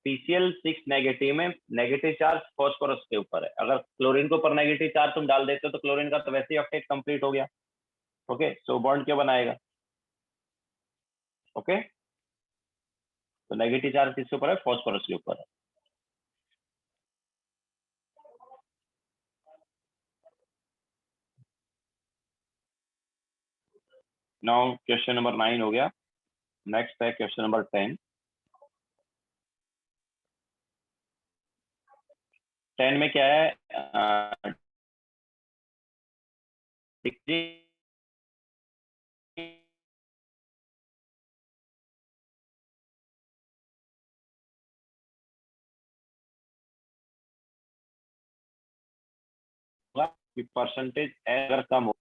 PCl6 negative में नेगेटिव चार्ज फॉस्फोरस के ऊपर है। अगर क्लोरीन के ऊपर नेगेटिव चार्ज तुम डाल देते हो तो क्लोरीन का तो वैसे ही ऑक्टेट कंप्लीट हो गया। ओके, सो बॉन्ड क्यों बनाएगा? ओके, तो नेगेटिव चार्ज किसके ऊपर है? फॉस्फोरस के ऊपर है। नाउ क्वेश्चन नंबर 9 हो गया। नेक्स्ट है क्वेश्चन नंबर 10। 10 में क्या है? परसेंटेज अगर कम हो,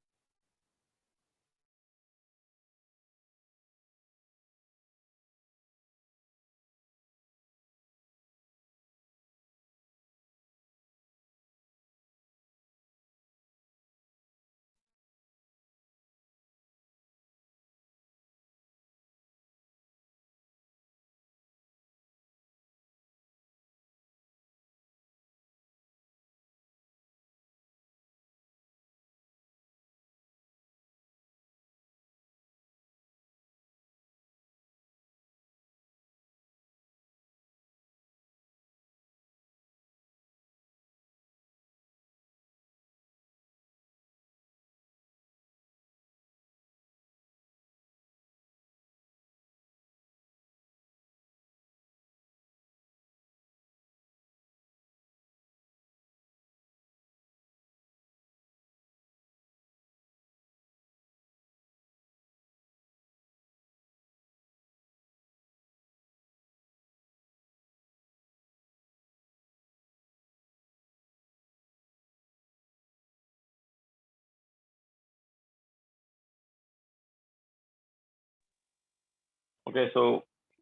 ओके, सो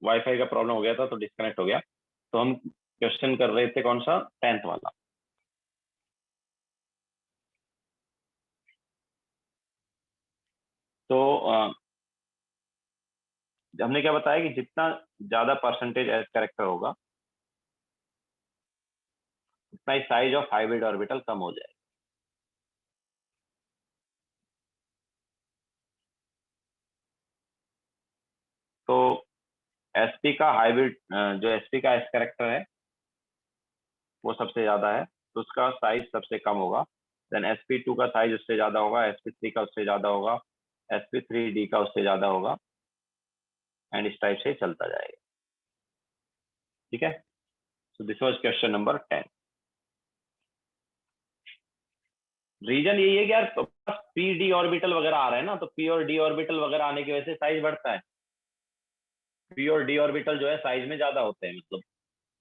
वाईफाई का प्रॉब्लम हो गया था तो डिस्कनेक्ट हो गया। तो हम क्वेश्चन कर रहे थे कौन सा? 10th वाला। तो हमने क्या बताया कि जितना ज्यादा परसेंटेज एस कैरेक्टर होगा उतना ही साइज ऑफ हाइब्रिड ऑर्बिटल कम हो जाएगा। तो एसपी का हाइब्रिड, जो एसपी का एस कैरेक्टर है वो सबसे ज्यादा है, तो उसका साइज सबसे कम होगा। देन sp2 का साइज उससे ज्यादा होगा, sp3 का उससे ज्यादा होगा, sp3d का उससे ज्यादा होगा, एंड इस टाइप से चलता जाएगा। ठीक है, so this was question number 10। Reason यही है कि यार पी डी ऑर्बिटल वगैरह आ रहे हैं ना, तो पी और डी ऑर्बिटल वगैरह आने की वजह से साइज बढ़ता है। पी और डी ऑर्बिटल जो है साइज में ज्यादा होते हैं, मतलब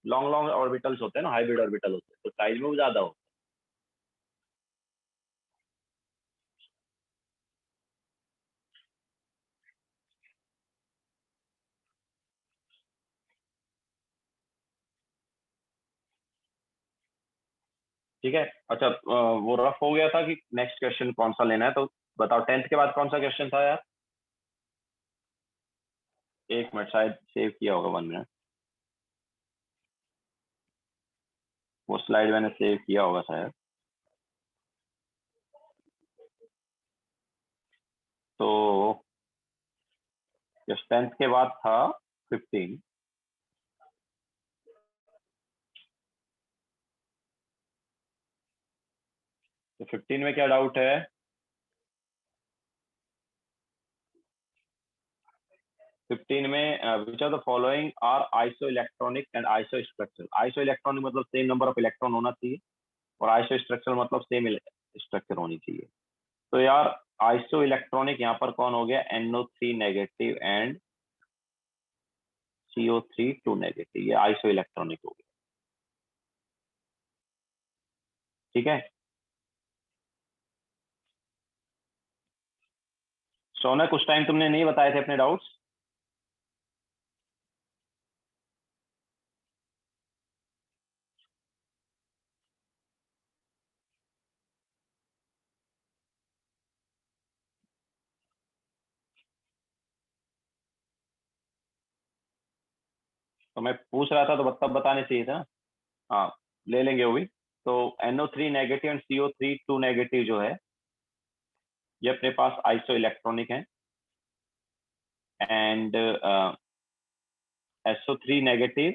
लॉन्ग लॉन्ग ऑर्बिटल्स होते हैं ना, हाइब्रिड ऑर्बिटल होते हैं, तो साइज में वो ज्यादा होते हैं। ठीक है, अच्छा, वो रफ हो गया था कि नेक्स्ट क्वेश्चन कौन सा लेना है, तो बताओ 10th के बाद कौन सा क्वेश्चन था यार? एक मिनट, शायद सेव किया होगा, 1 मिनट। वो स्लाइड मैंने सेव किया होगा शायद। तो 10th के बाद था 15। तो 15 में क्या डाउट है? 15 में which are the following are iso electronic and iso structure. Iso electronic मतलब सेम नंबर ऑफ इलेक्ट्रॉन होना चाहिए, और आइसो स्ट्रक्चर मतलब सेम स्ट्रक्चर होनी चाहिए। तो यार आइसो इलेक्ट्रॉनिक यहाँ पर कौन हो गया? NO3 negative and CO3 2 negative, ये आइसो इलेक्ट्रॉनिक हो गया। ठीक है, सोनक उस टाइम तुमने नहीं बताए थे अपने डाउट्स? तो मैं पूछ रहा था तो तब बताने चाहिए था। हाँ, ले लेंगे वो भी। तो NO3 negative and CO3 2 negative जो है, ये अपने पास आइसो इलेक्ट्रॉनिक है। And SO3 negative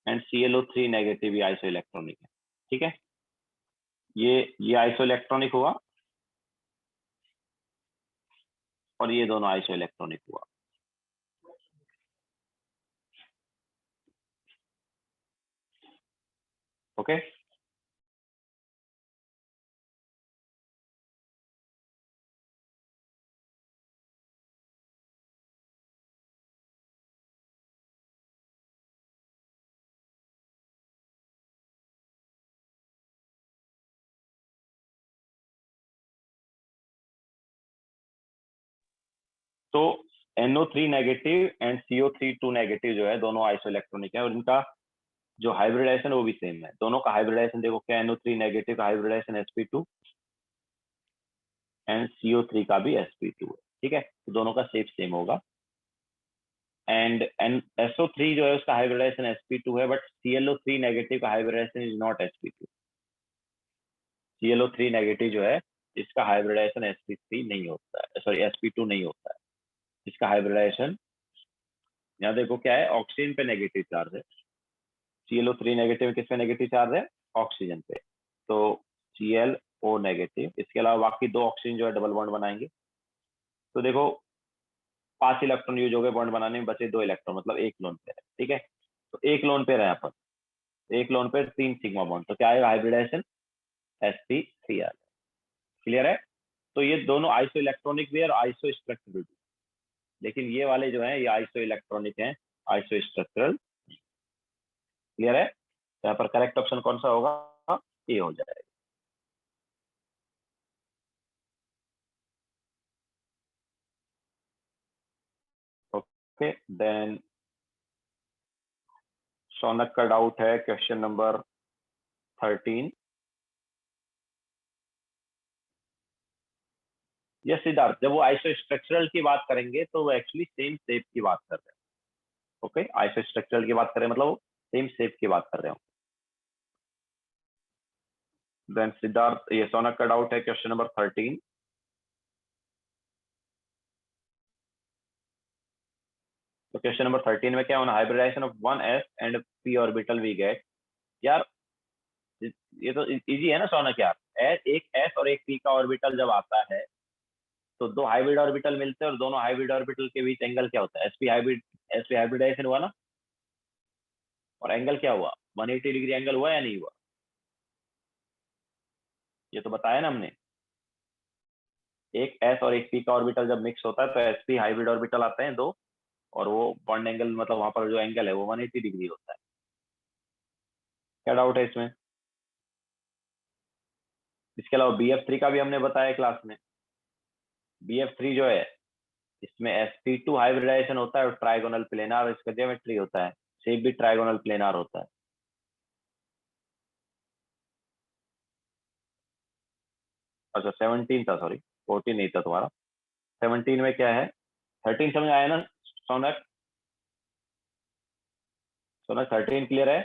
and ClO3 negative भी आइसो इलेक्ट्रॉनिक है। ठीक है, ये आइसो इलेक्ट्रॉनिक हुआ और ये दोनों आइसो इलेक्ट्रॉनिक हुआ। ओके, तो NO3 negative and CO3 2 negative जो है, दोनों आइसो इलेक्ट्रॉनिक है और इनका जो हाइब्रिडाइजेशन है वो भी सेम है। दोनों का हाइब्रिडाइजेशन देखो क्या, NO3 नेगेटिव का हाइब्रिडाइजेशन sp2 एंड CO3 का भी sp2 है। ठीक है, तो दोनों का शेप सेम होगा। एंड SO3 जो है उसका हाइब्रिडाइजेशन sp2 है, बट ClO3 नेगेटिव का hybridisation is not sp2। ClO3 negative जो है इसका हाइब्रिडाइजेशन sp3 नहीं होता है, सॉरी sp2 नहीं होता है। इसका हाइब्रिडाइजेशन यहाँ देखो क्या है, ऑक्सीजन पे नेगेटिव चार्ज है। ClO3 नेगेटिव किस पे नेगेटिव चार्ज है? ऑक्सीजन पे। तो ClO नेगेटिव, इसके अलावा बाकी दो ऑक्सीजन जो है डबल बॉन्ड बनाएंगे। तो देखो 5 इलेक्ट्रॉन यूज हो गए बॉन्ड बनाने में, बचे 2 इलेक्ट्रॉन, मतलब एक लोन पेयर है। ठीक है, तो एक लोन पेयर है यहाँ पर, एक लोन पेयर 3 सिग्मा बॉन्ड, तो क्या आएगा हाइब्रिडाइजेशन? sp3 आ। क्लियर है? तो ये दोनों आइसो इलेक्ट्रॉनिक भी है और आइसो स्ट्रक्चरल भी, लेकिन ये वाले जो है ये आइसो इलेक्ट्रॉनिक है, आइसो स्ट्रक्चरल। क्लियर है? तो यहाँ पर करेक्ट ऑप्शन कौन सा होगा? ए हो जाएगा। ओके, देन शौनक का डाउट है क्वेश्चन नंबर 13। यस सिद्धार्थ, जब वो आइसो स्ट्रक्चरल की बात करेंगे तो वो एक्चुअली सेम शेप की बात कर रहे हैं। ओके, आइसो स्ट्रक्चरल की बात करें मतलब वो सेम शेप की बात कर रहे हो। देन सिद्धार्थ, ये शौनक का डाउट है क्वेश्चन नंबर 13। तो क्वेश्चन नंबर 13 में क्या होना, hybridisation of 1s and p orbital we get. यार ये तो इजी है ना शौनक यार। एक s और एक p का ऑर्बिटल जब आता है तो दो हाइब्रिड ऑर्बिटल मिलते हैं और दोनों हाइब्रिड ऑर्बिटल के बीच एंगल क्या होता है? sp हाइब्रिडाइजेशन हुआ ना, और एंगल क्या हुआ? 180 डिग्री एंगल हुआ या नहीं हुआ? ये तो बताया ना हमने। एक s और एक p का ऑर्बिटल जब मिक्स होता है तो sp हाइब्रिड ऑर्बिटल आते हैं दो, और वो बॉन्ड एंगल मतलब वहां पर जो एंगल है वो 180 डिग्री होता है। क्या डाउट है इसमें? इसके अलावा BF3 का भी हमने बताया क्लास में। BF3 जो है इसमें sp2 हाइब्रिडाइजेशन होता है और ट्राइगोनल प्लेनार इसका ज्योमेट्री होता है, शेप भी ट्राइगोनल प्लेनार होता है। अच्छा 17 था, सॉरी 14 नहीं था तुम्हारा। 17 में क्या है? 13 समझ आया ना सोनक? सोनक 13 क्लियर है?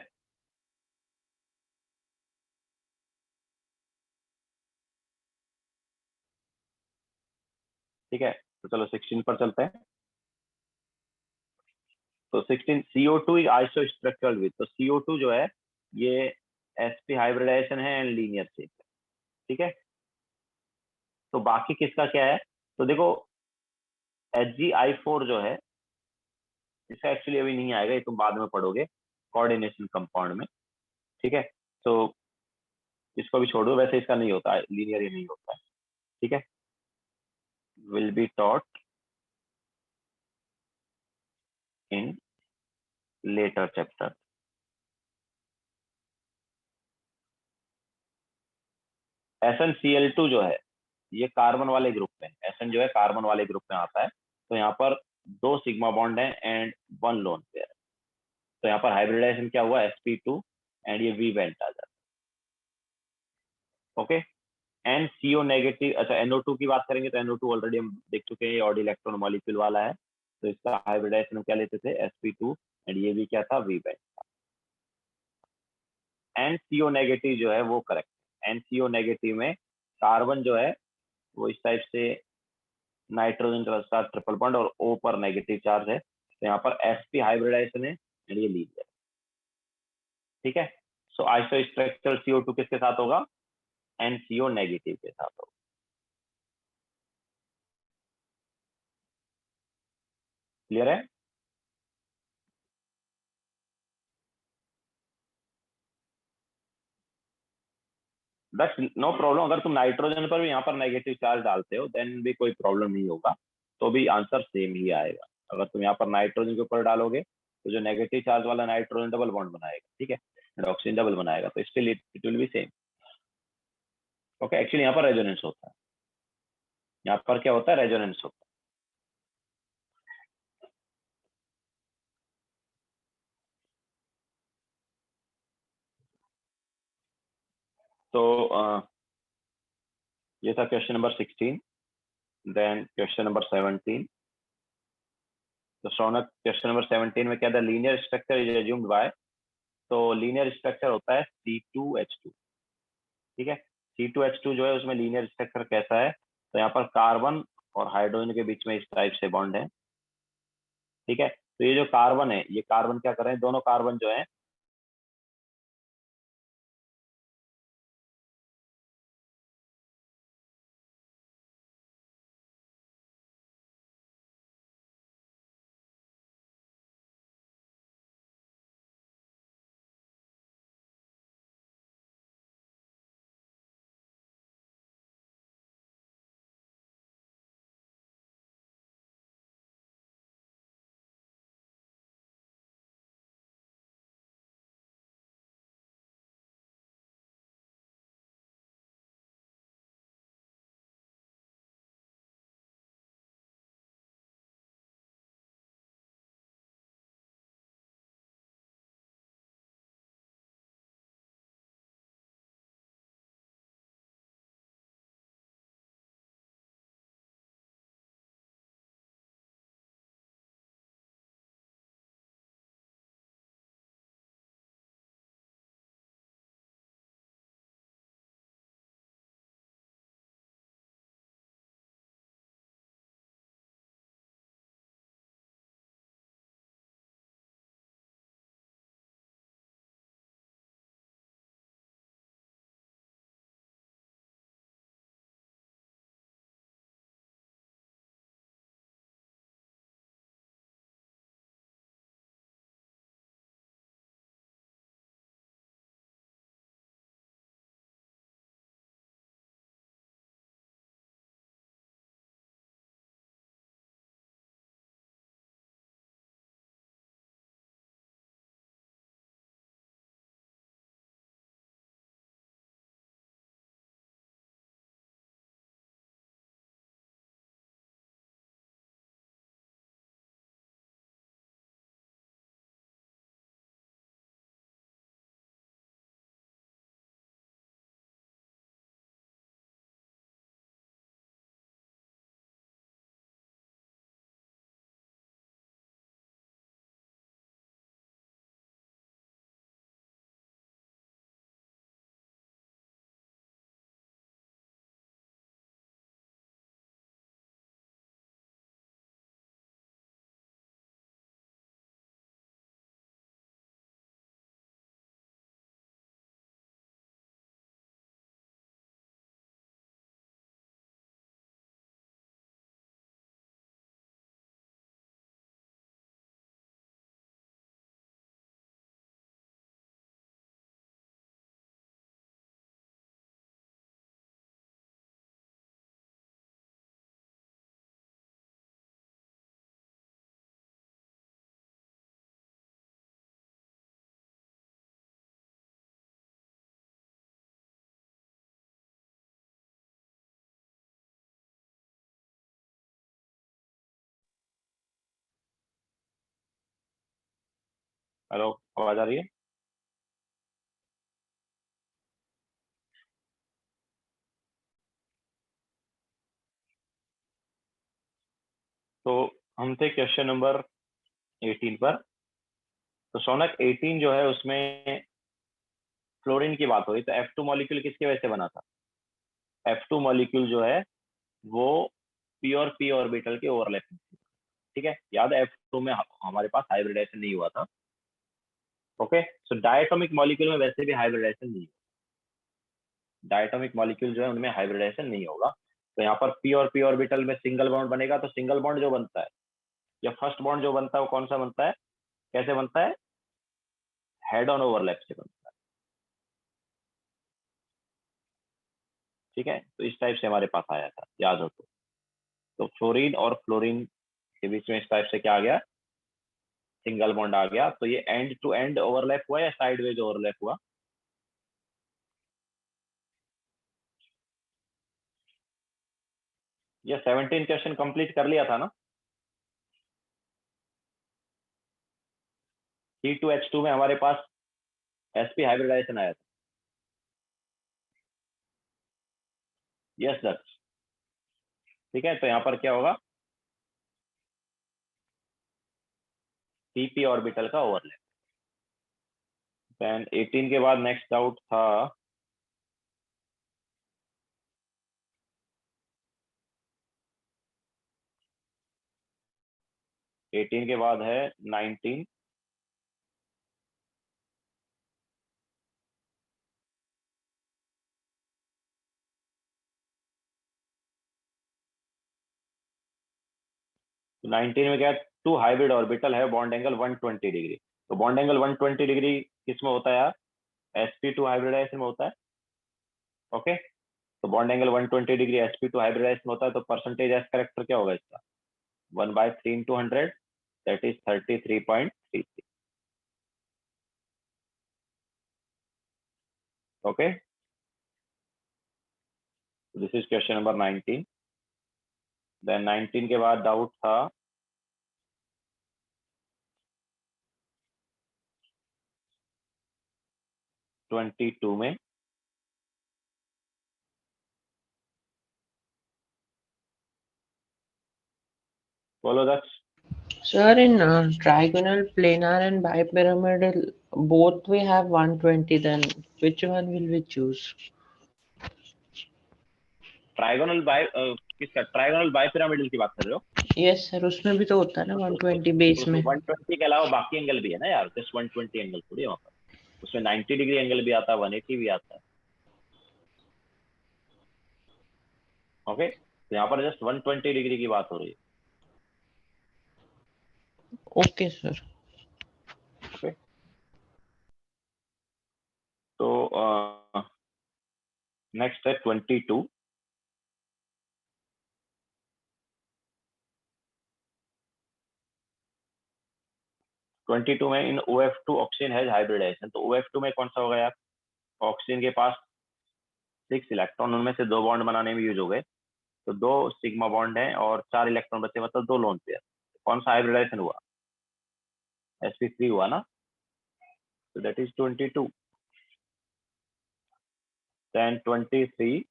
ठीक है, तो चलो 16 पर चलते हैं। तो 16 CO2 आइसो स्ट्रक्चरल विथ, तो CO2 जो है ये sp हाइब्रिडाइजेशन है एंड लीनियर शेप है। ठीक है, तो बाकी किसका क्या है? तो देखो HgI4 जो है इसका एक्चुअली अभी नहीं आएगा, ये तुम बाद में पढ़ोगे कोऑर्डिनेशन कंपाउंड में। ठीक है, तो इसको भी छोड़ दो, वैसे इसका नहीं होता, लीनियर ही नहीं होता है। ठीक है, will be taught in later chapter. SnCl2 जो है ये कार्बन वाले ग्रुप में, एसएन जो है कार्बन वाले ग्रुप में आता है। तो यहाँ पर 2 सिग्मा बॉन्ड है एंड 1 लोन पेयर। तो यहाँ पर हाइब्रिडाइजेशन क्या हुआ, sp2 एंड ये वी बेंट आ जाता है। ओके, NCO नेगेटिव, अच्छा NO2 की बात करेंगे तो NO2 ऑलरेडी हम देख चुके हैं, ये ऑड इलेक्ट्रॉन मॉलिक्यूल वाला है। तो इसका हाइब्रिडाइजेशन हम क्या लेते थे, sp2 एंड ये भी क्या था, वी बेंट। NCO नेगेटिव जो है वो करेक्ट है। NCO नेगेटिव में कार्बन जो है वो इस टाइप से नाइट्रोजन के साथ ट्रिपल बॉन्ड और O पर नेगेटिव चार्ज है। तो यहाँ पर sp हाइब्रिडाइजेशन है एंड ये लीड है। ठीक है, सो आइसोस्ट्रक्चरल CO2 किसके साथ होगा, NCO नेगेटिव के साथ होगा। क्लियर है? That's no problem. अगर तुम नाइट्रोजन पर भी यहाँ पर नेगेटिव चार्ज डालते हो देन भी कोई प्रॉब्लम नहीं होगा, तो भी आंसर सेम ही आएगा। अगर तुम यहाँ पर नाइट्रोजन के ऊपर डालोगे तो जो नेगेटिव चार्ज वाला नाइट्रोजन डबल बॉन्ड बनाएगा, ठीक है, ऑक्सीजन डबल बनाएगा, तो still it will be same. Okay, actually यहाँ पर रेजोनेंस होता है, यहाँ पर क्या होता है, रेजोनेंस होता है। तो ये था question number 16। Then question number 17। तो शौनक क्वेश्चन नंबर 17 में क्या था, linear structure is assumed by. तो लीनियर स्ट्रक्चर होता है C2H2। ठीक है, C2H2 जो है उसमें लीनियर स्ट्रक्चर कैसा है, तो यहाँ पर कार्बन और हाइड्रोजन के बीच में इस टाइप से बॉन्ड है। ठीक है, तो ये जो कार्बन है, ये कार्बन क्या कर रहे हैं, दोनों कार्बन जो है हेलो, आवाज आ रही है? तो हम थे क्वेश्चन नंबर 18 पर। तो सोनक 18 जो है उसमें फ्लोरीन की बात हो रही। तो F2 मॉलिक्यूल किसके वजह से बना था? F2 मॉलिक्यूल जो है वो पी और पी ऑर्बिटल के ओवरलैपिंग। ठीक है, याद है F2 में हमारे पास हाइब्रिडाइजेशन नहीं हुआ था। ओके, सो डायटोमिक मॉलिक्यूल में वैसे भी हाइब्रिडाइजेशन नहीं, डायटोमिक मॉलिक्यूल जो है उनमें हाइब्रिडाइजेशन नहीं होगा। तो यहाँ पर पी और पी ऑर्बिटल में सिंगल बॉन्ड बनेगा। तो सिंगल बॉन्ड जो बनता है या फर्स्ट बॉन्ड जो बनता है वो कौन सा बनता है, कैसे बनता है? हेड ऑन ओवरलैप से बनता है। ठीक है, तो इस टाइप से हमारे पास आया था, याद हो तो फ्लोरीन और फ्लोरीन के बीच में इस टाइप से क्या आ गया, सिंगल बॉन्ड आ गया। तो ये एंड टू एंड ओवरलैप हुआ या साइडवेज ओवरलैप हुआ? ये 17 क्वेश्चन कंप्लीट कर लिया था ना? C2H2 में हमारे पास sp हाइब्रिडाइजेशन आया था। यस दक्ष। ठीक है, तो यहाँ पर क्या होगा, pp ऑर्बिटल का ओवरलैप। देन 18 के बाद नेक्स्ट डाउट था 18 के बाद है 19। तो 19 में क्या, टू हाइब्रिड ऑर्बिटल है, बॉन्ड एंगल 120 डिग्री। तो बॉन्ड एंगल 120 डिग्री किस में होता है यार? sp2 हाइब्रिडाइजेशन में होता है। ओके, तो bond angle 120 degree sp2 hybridisation में होता है। तो परसेंटेज एस करेक्टर क्या होगा इसका? 1/3 into 100, that is 33.33। Okay, this is question number 19। Then 19 के बाद डाउट था 22 में। बोलो Daksh. Sir, in trigonal, planar, and bipyramidal, both we have 120. Then which one will we choose? Trigonal by किसका, ट्राइगोनल बाइपिरामिडल की बात कर रहे हो? Yes, sir. उसमें भी तो होता है ना 120 बेस में। 120 के अलावा बाकी एंगल भी है ना यार, जस्ट 120 एंगल थोड़ी है वहाँ पर। उसमें 90 डिग्री एंगल भी आता है, 180 भी आता है। ओके, तो यहाँ पर जस्ट 120 डिग्री की बात हो रही है। Okay, sir. ओके, तो नेक्स्ट है 22। 22 में इन OF2 ऑक्सीजन है हाइब्रिडाइजेशन। तो OF2 में कौन सा होगा यार? ऑक्सीजन के पास 6 इलेक्ट्रॉन, उनमें से 2 बॉन्ड बनाने में यूज हो गए। तो 2 सिग्मा बॉन्ड है और 4 इलेक्ट्रॉन बचे, मतलब 2 लोन पेयर। कौन सा हाइब्रिडाइजेशन हुआ? sp3 हुआ ना? तो दैट इज 22। देन 23।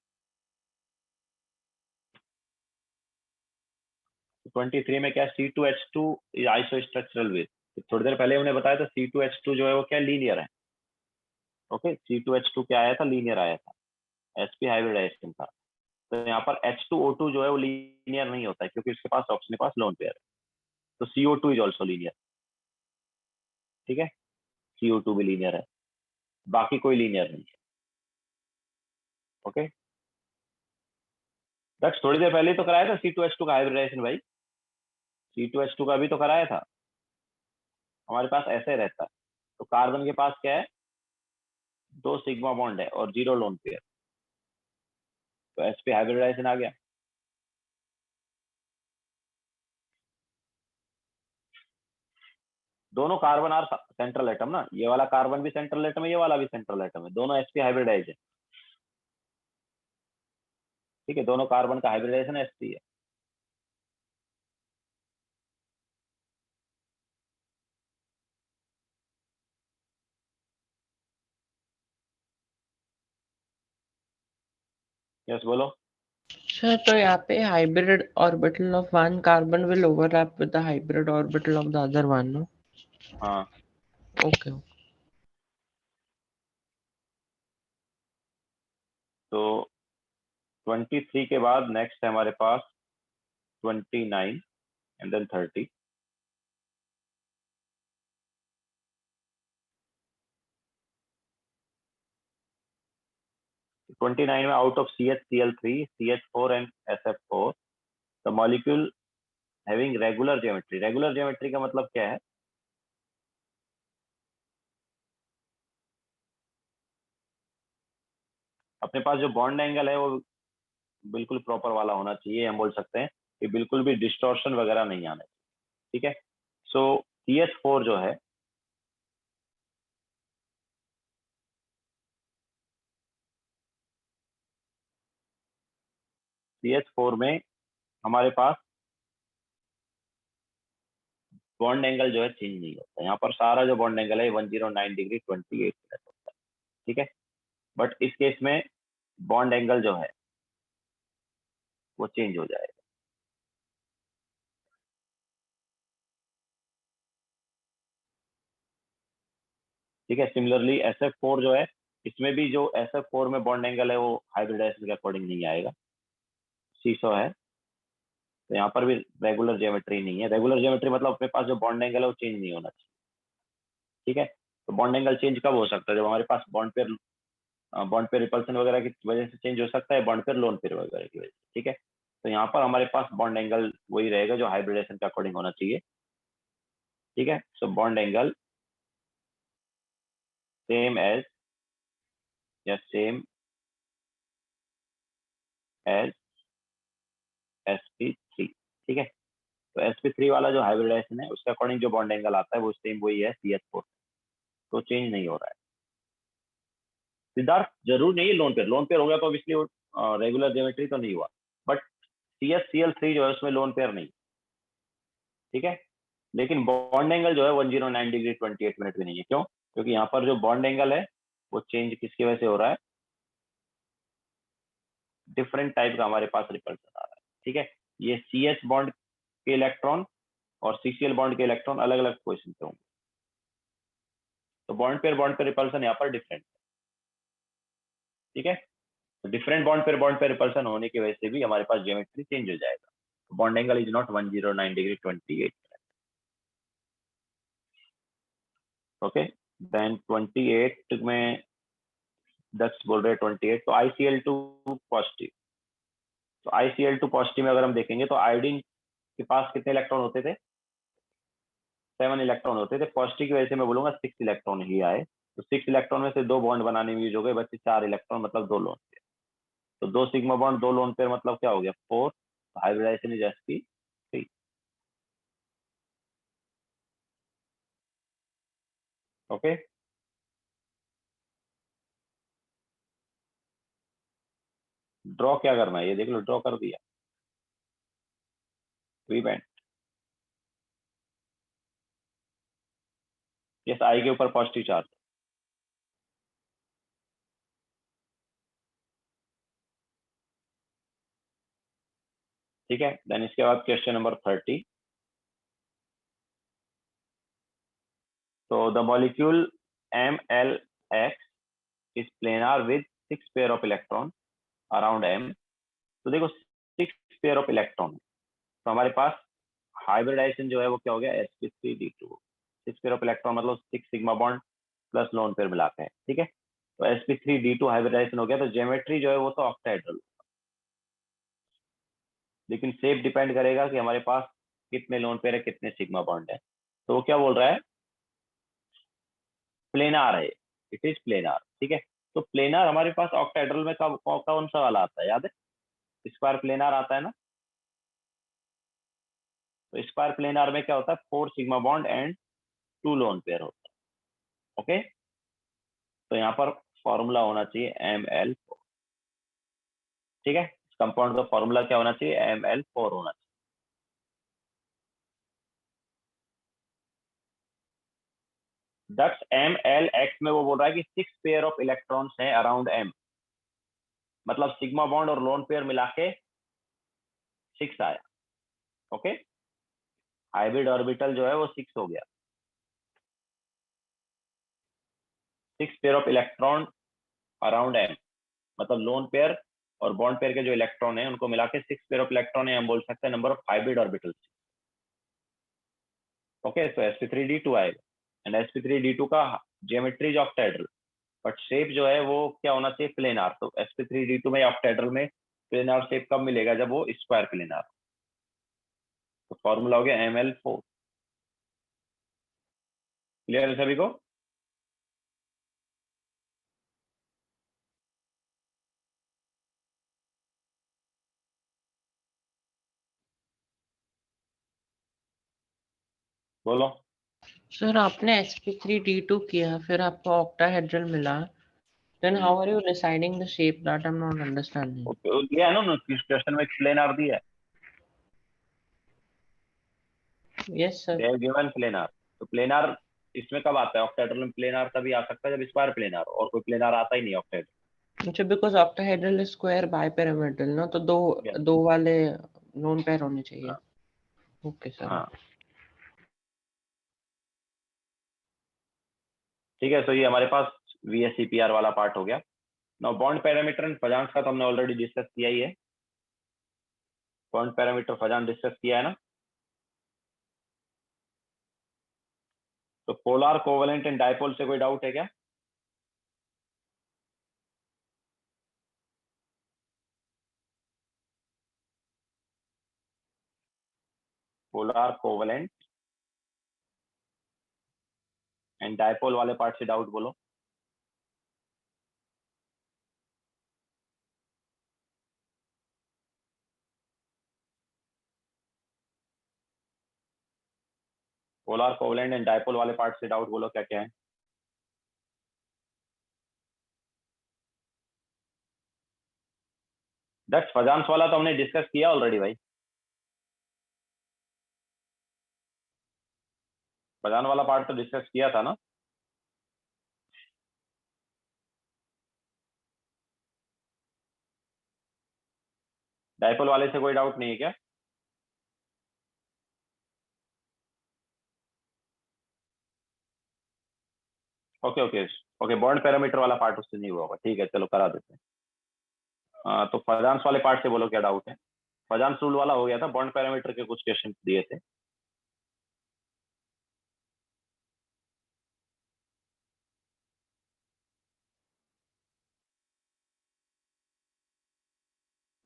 23 में क्या, C2H2 इज आइसोस्ट्रक्चरल विथ। थोड़ी देर पहले हमने बताया था C2H2 जो है वो क्या, लीनियर है। ओके, C2H2 क्या आया था, लीनियर आया था, sp हाइब्रिडाइजेशन था। तो यहाँ पर H2O2 जो है वो लीनियर नहीं होता है, क्योंकि उसके पास ऑक्सीजन के पास लोन पेयर है। तो CO2 इज ऑल्सो लीनियर। ठीक है, CO2 भी लीनियर है, बाकी कोई लीनियर नहीं है। ओके, दक्ष थोड़ी देर पहले ही तो कराया था C2H2 का हाइब्रिडाइजेशन भाई। C2H2 का भी तो कराया था। हमारे पास ऐसे रहता है। तो कार्बन के पास क्या है, 2 सिग्मा बॉन्ड है और 0 लोन पेयर। तो sp हाइब्रिडाइजेशन आ गया। दोनों कार्बन आर सेंट्रल एटम ना, ये वाला कार्बन भी सेंट्रल एटम है, ये वाला भी सेंट्रल एटम है, दोनों sp हाइब्रिडाइज है। ठीक है, दोनों कार्बन का हाइब्रिडाइजेशन sp है। यस बोलो। सर तो यहाँ पे hybrid orbital of one carbon will overlap with the hybrid orbital of the other one, no? हाँ Okay. तो 23 के बाद नेक्स्ट है हमारे पास 29 एंड देन 30। 29 में out of CH Cl3 CH4 and SF4 the molecule having regular geometry. Regular geometry का मतलब क्या है? अपने पास जो बॉन्ड एंगल है वो बिल्कुल प्रॉपर वाला होना चाहिए। हम बोल सकते हैं कि बिल्कुल भी डिस्टॉर्शन वगैरह नहीं आना चाहिए। ठीक है। सो CH4 जो है CH4 में हमारे पास बॉन्ड एंगल जो है चेंज नहीं होता। यहाँ पर सारा जो बॉन्ड एंगल है 109 डिग्री 28 मिनट होता है। ठीक है। बट इस केस में बॉन्ड एंगल जो है वो चेंज हो जाएगा। ठीक है। सिमिलरली SF4 जो है, इसमें भी जो SF4 में बॉन्ड एंगल है वो हाइब्रिडाइजेशन के अकॉर्डिंग नहीं आएगा, सीसो है। तो यहाँ पर भी रेगुलर ज्योमेट्री नहीं है। रेगुलर ज्योमेट्री मतलब अपने पास जो बॉन्ड एंगल है वो चेंज नहीं होना चाहिए। ठीक है। तो बॉन्ड एंगल चेंज कब हो सकता है? जब हमारे पास बॉन्ड पे रिपल्सन वगैरह की वजह से चेंज हो सकता है, बॉन्ड पे लोन पेयर वगैरह की वजह से। ठीक है। तो यहाँ पर हमारे पास बॉन्ड एंगल वही रहेगा जो हाइब्रिडेशन के अकॉर्डिंग होना चाहिए। ठीक है। So bond angle same as या सेम एज sp3। ठीक है। तो sp3 वाला जो हाइब्रिडेशन है उसके अकॉर्डिंग जो बॉन्ड एंगल आता है वो सेम वही है CH4। तो चेंज नहीं हो रहा है। सिद्धार्थ जरूर नहीं है लोन पेयर। लोन पेयर हो गया तो ऑब्वियसली रेगुलर ज्योमेट्री तो नहीं हुआ। बट CH Cl3 जो है उसमें लोन पेयर नहीं। ठीक है। लेकिन बॉन्ड एंगल जो है 109 डिग्री 28 मिनट भी नहीं है। क्यों? क्योंकि यहाँ पर जो बॉन्ड एंगल है वो चेंज किसकी वजह से हो रहा है? डिफरेंट टाइप का हमारे पास रिपल्सन आ रहा है। ठीक है। ये CH बॉन्ड के इलेक्ट्रॉन और CCl बॉन्ड के इलेक्ट्रॉन अलग अलग पोजिशन पे होंगे। तो बॉन्ड पेयर रिपल्सन यहाँ पर डिफरेंट। ठीक है। तो डिफरेंट बॉन्ड पेयर रिपल्सन होने की वजह से भी हमारे पास ज्योमेट्री चेंज हो जाएगा। Bond angle is not 109 degree 28। Okay. Then 28 में दक्ष बोल रहे हैं 28, तो ICl2 पॉजिटिव। तो ICl2 पॉजिटिव में अगर हम देखेंगे तो आयोडीन के पास कितने इलेक्ट्रॉन होते थे? 7 इलेक्ट्रॉन होते थे। पॉजिटिव की वजह से मैं बोलूंगा 6 इलेक्ट्रॉन ही आए। तो 6 इलेक्ट्रॉन में से 2 बॉन्ड बनाने में यूज हो गए, बच्चे 4 इलेक्ट्रॉन मतलब 2 लोन पेयर। तो 2 सिग्मा बॉन्ड 2 लोन पेयर मतलब क्या हो गया? 4। Hybridisation is sp3। Okay. Draw क्या करना है ये देख लो। ड्रॉ कर दिया। Free band. यस, आई के ऊपर पॉजिटिव चार्ज। ठीक है। देन इसके बाद क्वेश्चन नंबर 30। तो the molecule MLX is planar with 6 pair of electron around M। तो देखो 6 पेयर ऑफ इलेक्ट्रॉन। तो हमारे पास हाइब्रिडाइजेशन जो है वो क्या हो गया? sp3d2। 6 पेयर ऑफ इलेक्ट्रॉन मतलब 6 sigma bond plus lone pair मिला के। ठीक है। तो sp3d2 हाइब्रिडाइजेशन हो गया। तो ज्योमेट्री जो है वो तो ऑक्टाहेड्रल, लेकिन शेप डिपेंड करेगा कि हमारे पास कितने लोन पेयर है, कितने सिग्मा बॉन्ड है। तो वो क्या बोल रहा है? प्लेनार है। It is planar. ठीक है। तो प्लेनार हमारे पास ऑक्टाहेड्रल में कौन सा वाला आता है याद है? स्क्वायर प्लेनार आता है ना। तो स्क्वायर प्लेनार में क्या होता है? 4 sigma bond and 2 lone pair होता है। ओके। तो यहाँ पर फॉर्मूला होना चाहिए ML4। ठीक है। कंपाउंड का फॉर्मूला क्या होना चाहिए? ML4 होना चाहिए। दक्ष MLX में वो बोल रहा है कि 6 पेयर ऑफ इलेक्ट्रॉन्स हैं अराउंड M। मतलब सिग्मा बॉन्ड और लोन पेयर मिला के 6 आया। ओके, हाइब्रिड ऑर्बिटल जो है वो 6 हो गया। 6 pair of electron around M, मतलब लोन पेयर और बॉन्ड पेयर के जो इलेक्ट्रॉन है उनको मिला के 6 पेयर ऑफ इलेक्ट्रॉन है, हम बोल सकते हैं number of hybrid orbitals. Okay, तो sp3d2 आएगा, एंड sp3d2 का जियोमेट्री जो ऑक्टाहेड्रल, बट शेप जो है वो क्या होना चाहिए, प्लेनार। तो sp3d2 में ऑक्टाहेड्रल में प्लेनार शेप कब मिलेगा, जब वो स्क्वायर प्लेनार। तो फॉर्मूला हो गया ml4। क्लियर है सभी को? बोलो। सर आपने sp3d2 किया, फिर आपको ऑक्टाहेड्रल मिला, then how are you deciding the shape? That I'm not understanding. दिया है ना क्वेश्चन में, प्लेनार दिया है, Yes sir. They have given planar. तो प्लेनार इसमें कब आता है, ऑक्टाहेड्रल में प्लेनार तभी आ सकता है जब स्क्वायर प्लेनार, और कोई प्लेनार आता ही नहीं ऑक्टाहेड्रल। अच्छा, because octahedral is square bipyramidal ना, तो दो वाले लोन पेयर होने चाहिए। Okay sir. हाँ ठीक है, तो ये हमारे पास VSEPR वाला पार्ट हो गया। Now bond parameter and Fajans का तो हमने ऑलरेडी डिस्कस किया ही है। बॉन्ड पैरामीटर फजान डिस्कस किया है ना। तो पोलर कोवेलेंट एंड डायपोल से कोई डाउट है क्या? पोलर कोवेलेंट एंड डायपोल वाले पार्ट से डाउट बोलो। पोलर कोवेलेंट एंड डायपोल वाले पार्ट से डाउट बोलो, क्या क्या है? दैट्स फजांस वाला तो हमने डिस्कस किया ऑलरेडी भाई। फजान वाला पार्ट तो डिस्कस किया था ना। डायपोल वाले से कोई डाउट नहीं है क्या? Okay okay okay, bond parameter वाला पार्ट उससे नहीं हुआ होगा, ठीक है चलो करा देते हैं। तो फजांस वाले पार्ट से बोलो क्या डाउट है। फजांस रूल वाला हो गया था, बॉन्ड पैरामीटर के कुछ क्वेश्चन दिए थे।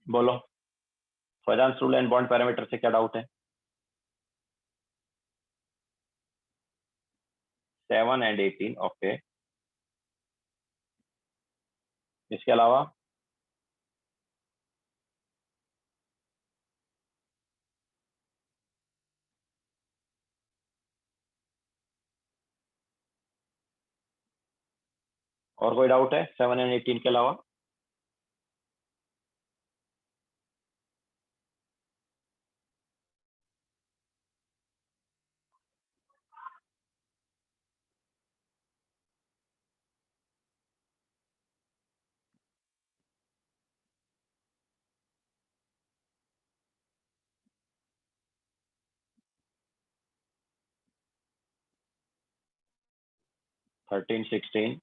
बोलो, Fajans rule and bond parameter से क्या डाउट है? 7 एंड 18, ओके। इसके अलावा और कोई डाउट है 7 एंड 18 के अलावा? थर्टीन 16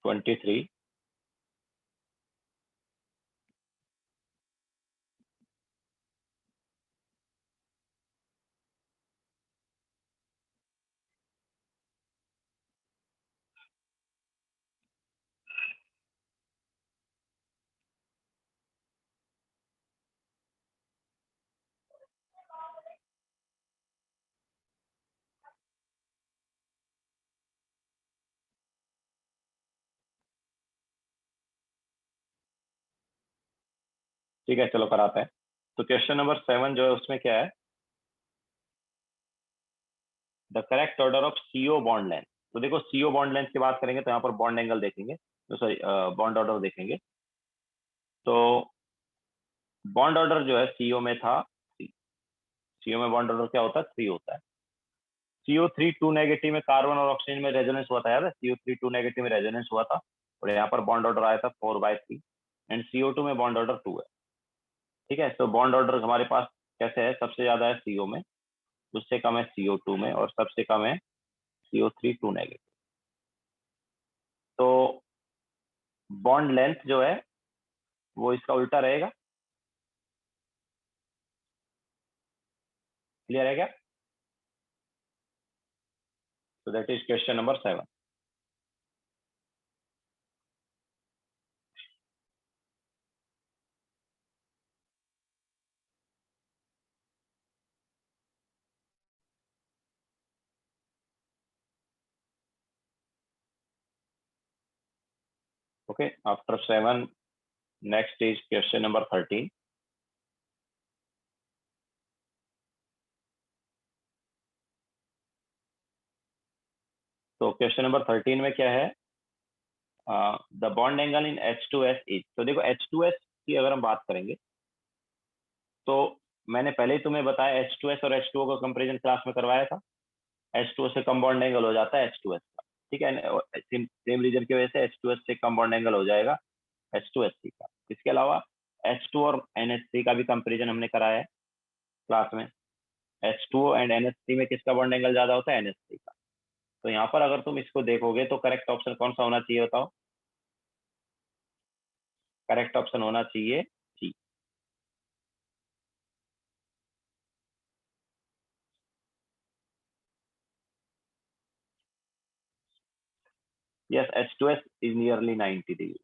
23 ठीक है चलो कराते हैं। तो क्वेश्चन नंबर 7 जो है उसमें क्या है, the correct order of CO bond length. तो देखो CO बॉन्ड लेंथ की बात करेंगे तो यहाँ पर बॉन्ड एंगल देखेंगे, तो सॉरी बॉन्ड ऑर्डर देखेंगे। तो बॉन्ड ऑर्डर जो है सीओ में था, सीओ में बॉन्ड ऑर्डर क्या होता है, 3 होता है। CO3 2 नेगेटिव में कार्बन और ऑक्सीजन में रेजोनेंस हुआ था, याद है, CO3 2 नेगेटिव में रेजोनेंस हुआ था, और यहाँ पर बॉन्ड ऑर्डर आया था 4/3, एंड CO2 में बॉन्ड ऑर्डर 2 है। ठीक है, तो बॉन्ड ऑर्डर हमारे पास कैसे है, सबसे ज्यादा है CO में, उससे कम है CO2 में, और सबसे कम है CO3 2 नेगेटिव। तो बॉन्ड लेंथ जो है वो इसका उल्टा रहेगा। क्लियर है क्या? So that is question number 7. Okay, after 7, next is question number 13. तो क्वेश्चन नंबर 13 में क्या है, the bond angle in H2S is. तो देखो H2S की अगर हम बात करेंगे तो मैंने पहले ही तुम्हें बताया H2S और H2O का कंपेरिजन क्लास में करवाया था। H2O से कम बॉन्ड एंगल हो जाता है H2S का, ठीक है, सेम रीजन की वजह से H2S से कम बॉन्ड एंगल हो जाएगा H2SC का। इसके अलावा H2 और NH3 का भी कंपेरिजन हमने कराया है क्लास में। H2O एंड NH3 में किसका बॉन्ड एंगल ज्यादा होता है, NH3 का। तो यहाँ पर अगर तुम इसको देखोगे तो करेक्ट ऑप्शन कौन सा होना चाहिए बताओ? करेक्ट ऑप्शन होना चाहिए C. Yes, H2S is nearly 90 degree.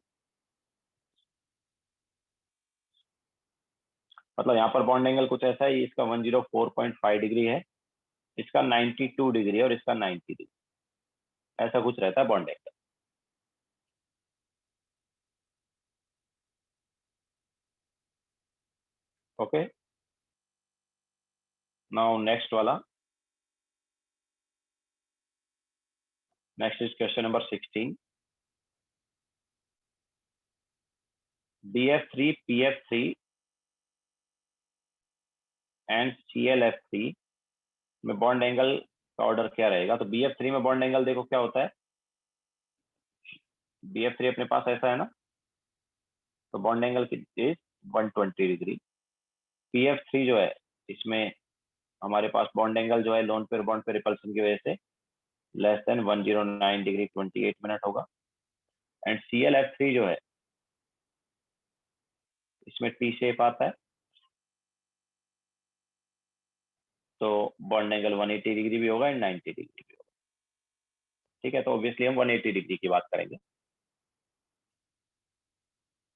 मतलब यहाँ पर बॉन्ड एंगल कुछ ऐसा है, इसका 104.5 डिग्री है, इसका 92 डिग्री है, और इसका 90 डिग्री, ऐसा कुछ रहता है bond angle. Okay, now next वाला, next is question number 16। BF3 PF3 and ClF3 में बॉन्ड एंगल का ऑर्डर क्या रहेगा? तो BF3 में बॉन्ड एंगल देखो क्या होता है, BF3 अपने पास ऐसा है ना, तो बॉन्ड एंगल की इज 120 डिग्री। PF3 जो है इसमें हमारे पास बॉन्ड एंगल जो है लोन पेयर बॉन्ड पे रिपल्सन की वजह से लेस देन 109 डिग्री 28 मिनट होगा। एंड ClF3 जो है इसमें टी शेप आता है, तो बॉन्ड एंगल 180 डिग्री भी होगा एंड 90 डिग्री भी होगा। ठीक है, तो ऑब्वियसली हम 180 डिग्री की बात करेंगे।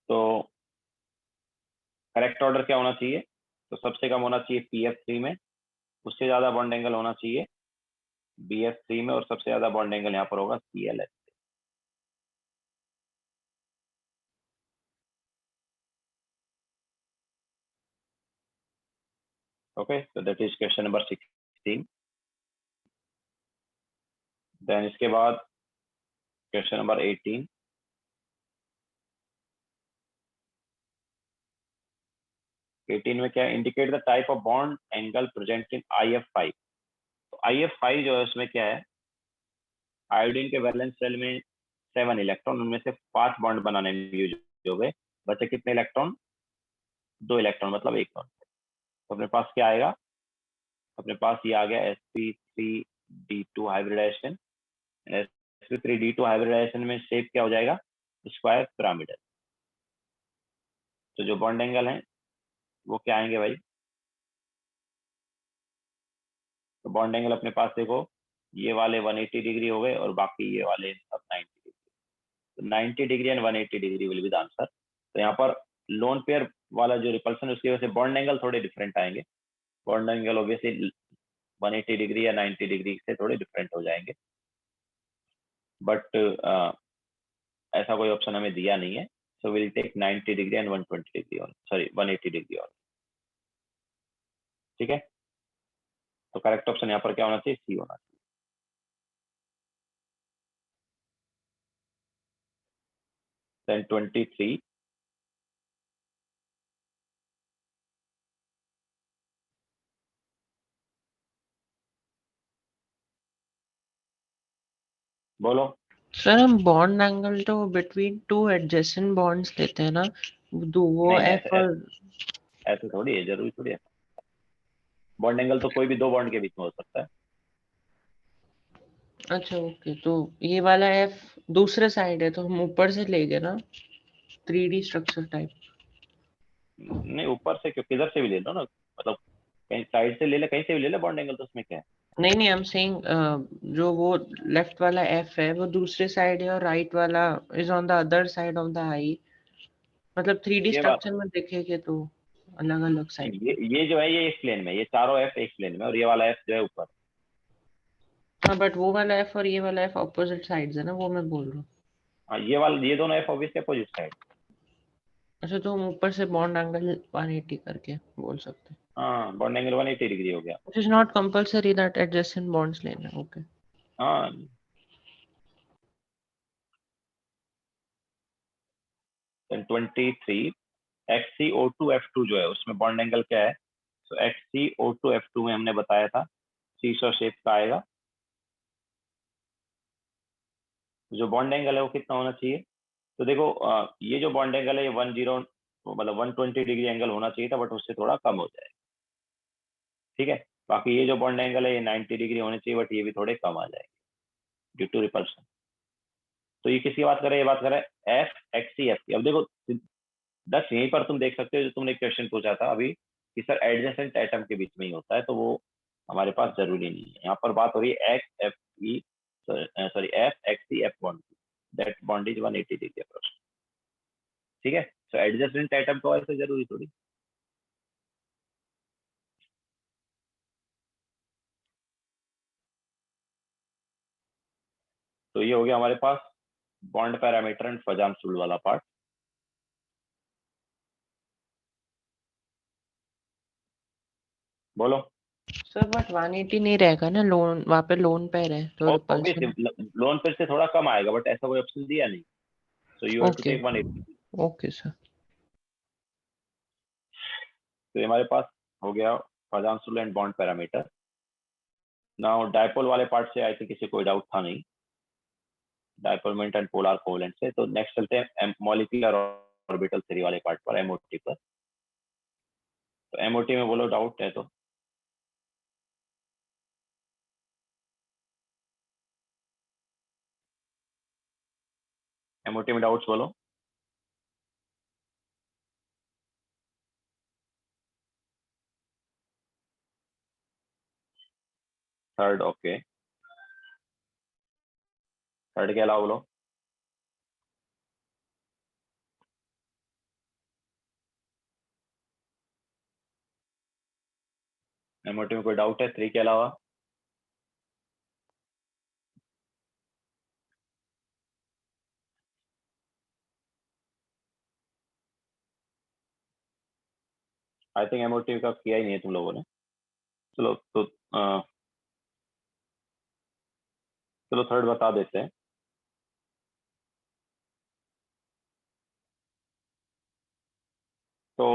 तो करेक्ट ऑर्डर क्या होना चाहिए? तो सबसे कम होना चाहिए PF3 में, उससे ज्यादा बॉन्ड एंगल होना चाहिए BF3 में, और सबसे ज्यादा बॉन्ड एंगल यहाँ पर होगा ClF। Okay, so that is question number 16. Then इसके बाद क्वेश्चन नंबर 18। में क्या, indicate the type of bond angle present in IF5। तो IF5 जो है उसमें क्या है, आयोडीन के वैलेंस शेल में 7 इलेक्ट्रॉन, उनमें से 5 बॉन्ड बनाने में यूज हो गए, बचे कितने इलेक्ट्रॉन? 2 इलेक्ट्रॉन, मतलब 1 बॉन्ड। तो अपने पास क्या आएगा, अपने पास ये आ गया sp3d2 हाइब्रिडाइजेशन। sp3d2 हाइब्रिडाइजेशन में शेप क्या हो जाएगा, स्क्वायर पिरामिडल। तो जो बॉन्ड एंगल है वो क्या आएंगे भाई? तो बॉन्ड एंगल अपने पास देखो, ये वाले 180 डिग्री हो गए और बाकी ये वाले सब 90 डिग्री। तो 90 degree and 180 degree will be the answer. तो यहाँ पर लोन पेयर वाला जो रिपल्सन है उसकी वजह से बॉन्ड एंगल थोड़े डिफरेंट आएंगे। बॉन्ड एंगल ऑब्वियसली 180 डिग्री या 90 डिग्री से थोड़े डिफरेंट हो जाएंगे, बट ऐसा कोई ऑप्शन हमें दिया नहीं है। So will take 90 degree and 120 degree और सॉरी 180 डिग्री और। ठीक है, तो करेक्ट ऑप्शन यहाँ पर क्या होना चाहिए, सी होना चाहिए। देन 23, बोलो। सर हम बॉन्ड एंगल तो बिटवीन टू एडजेसेंट बॉन्ड्स लेते हैं ना, वो नहीं, एफ ऐसे और ऐसे थोड़ी है, जरूरी थोड़ी है। बॉन्ड एंगल तो कोई भी दो बॉन्ड के बीच में हो सकता है। अच्छा ओके, तो ये वाला एफ दूसरे साइड है तो हम ऊपर से लेंगे ना, 3D स्ट्रक्चर टाइप। नहीं, ऊपर से क्यों, किधर से भी ले लो ना, मतलब कहीं साइड से ले ले, कहीं से भी ले ले बॉन्ड एंगल, तो उसमें क्या है। नहीं नहीं, आई एम सेइंग जो वो लेफ्ट वाला एफ है वो दूसरे साइड है और राइट वाला is on the other side of the eye, मतलब 3D ये बात स्ट्रक्चर में देखेंगे तो अलग अलग साइड नहीं, पे। ये जो है ये एक प्लेन में, ये चारों एफ एक प्लेन में, और ये वाला एफ जो है ऊपर। हाँ बट वो वाला एफ और ये वाला एफ ऑपोजिट साइड्स है ना, वो मैं बोल रहा हूँ। हाँ, ये वाला, ये दोनों एफ ऑब्वियसली अपोजिट साइड। अच्छा, तो हम ऊपर से बॉन्ड एंगल 180 करके बोल सकते हैं। हाँ, बॉन्ड एंगल 180 डिग्री हो गया। It is not compulsory that adjacent bonds लेना, ओके। हाँ, 23 XCO2F2 जो है उसमें बॉन्ड एंगल क्या है। तो XCO2F2 में हमने बताया था सीसॉ शेप का आएगा। जो बॉन्ड एंगल है वो कितना होना चाहिए। तो देखो, ये जो बॉन्ड एंगल है ये 10, मतलब 120 डिग्री एंगल होना चाहिए था, बट उससे थोड़ा कम हो जाए। ठीक है। बाकी ये जो बॉन्ड एंगल है ये 90 डिग्री होने चाहिए, बट ये भी थोड़े कम आ जाएंगे ड्यू टू रिपल्सन। तो ये किसकी बात करें, ये बात करें FXCF की। अब देखो, बस यहीं पर तुम देख सकते हो, जो तुमने क्वेश्चन पूछा था अभी कि सर एडजेसेंट एटम के बीच में ही होता है, तो वो हमारे पास जरूरी नहीं है। यहाँ पर बात हो रही है FXCF बॉन्ड की। That bond is 180 degree approx. ठीक है। तो एडजेसेंट एटम तो ऐसे जरूरी थोड़ी। तो ये हो गया हमारे पास बॉन्ड पैरामीटर एंड फजामसुल वाला पार्ट। बोलो। सर बट 180 नहीं रहेगा ना, लोन वहाँ पे लोन पेयर है तो रिपल्शन। ऑब्वियसली लोन पर से थोड़ा कम आएगा, बट ऐसा कोई ऑप्शन दिया नहीं। So you have to okay take 180। Okay sir. तो ये हमारे पास हो गया फजामसुल and bond parameter. Now dipole वाले पार्ट से आई थिंक किसी कोई डाउट था नहीं, dipole moment and polar covalent से। तो नेक्स्ट चलते हैं मॉलिक्यूलर ऑर्बिटल थ्योरी वाले पार्ट पर, एमओटी पर। तो एमओटी में बोलो डाउट है तो। एमओटी में डाउट्स बोलो। Third, okay. थर्ड के अलावा बोलो। एमओटी में कोई डाउट है 3 के अलावा। आई थिंक एमओटी का किया ही नहीं है तुम लोगों ने। चलो तो चलो थर्ड बता देते हैं। तो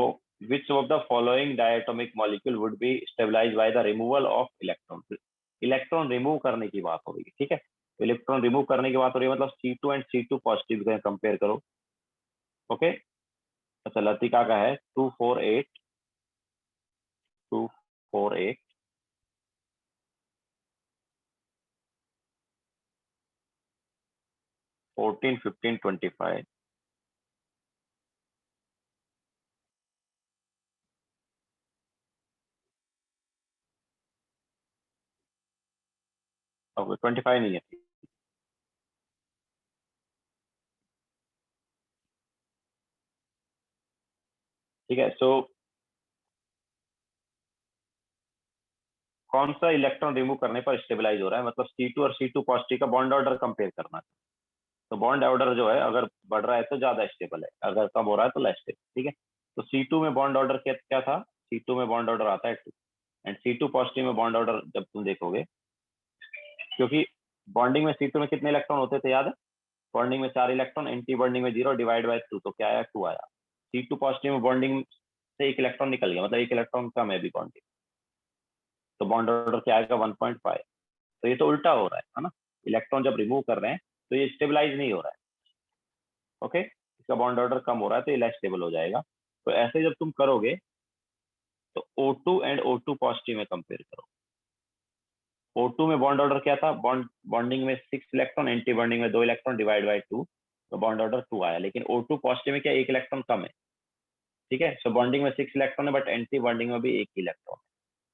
which of the following diatomic molecule would be stabilized by the removal of electron। Electron remove करने की बात हो रही है, ठीक है। इलेक्ट्रॉन रिमूव करने की बात हो रही है, मतलब C2 एंड C2 पॉजिटिव का कंपेयर करो। ओके। अच्छा, लतिका का है 248, 248, 14, 15, 25। ओके, 25 नहीं है। ठीक है। सो कौन सा इलेक्ट्रॉन रिमूव करने पर स्टेबलाइज हो रहा है, मतलब C2 और C2 पॉजिटिव का बॉन्ड ऑर्डर कंपेयर करना है। तो बॉन्ड ऑर्डर जो है अगर बढ़ रहा है तो ज्यादा स्टेबल है, अगर कम हो रहा है तो लेस स्टेबल। ठीक है। तो C2 में बॉन्ड ऑर्डर क्या क्या था। C2 में बॉन्ड ऑर्डर आता है 2, एंड C2 पॉजिटिव में बॉन्ड ऑर्डर जब तुम देखोगे, क्योंकि बॉन्डिंग में C2 में कितने इलेक्ट्रॉन होते थे याद है। बॉन्डिंग में 4 इलेक्ट्रॉन, एंटी बॉन्डिंग में 0, डिवाइड बाय 2, तो क्या आया, 2 आया। C2 पॉजिटिव में बॉन्डिंग से 1 इलेक्ट्रॉन निकल गया, मतलब 1 इलेक्ट्रॉन कम है भी बॉन्डिंग। तो बॉन्ड ऑर्डर क्या आएगा, 1.5। तो ये तो उल्टा हो रहा है ना। इलेक्ट्रॉन जब रिमूव कर रहे हैं तो ये स्टेबलाइज नहीं हो रहा है, ओके, इसका बॉन्ड ऑर्डर कम हो रहा है तो ये लेस स्टेबल हो जाएगा। तो ऐसे जब तुम करोगे तो O2 एंड O2 पॉजिटिव में कंपेयर करो। O2 में बॉन्ड ऑर्डर क्या था, बॉन्डिंग में 6 इलेक्ट्रॉन, एंटी बॉन्डिंग में 2 इलेक्ट्रॉन, डिवाइड बाय 2, तो बॉन्ड ऑर्डर 2 आया। लेकिन O2 पॉजिटिव में क्या 1 इलेक्ट्रॉन कम है, ठीक है। सो बॉन्डिंग में 6 इलेक्ट्रॉन है बट एंटी बॉन्डिंग में भी 1 इलेक्ट्रॉन,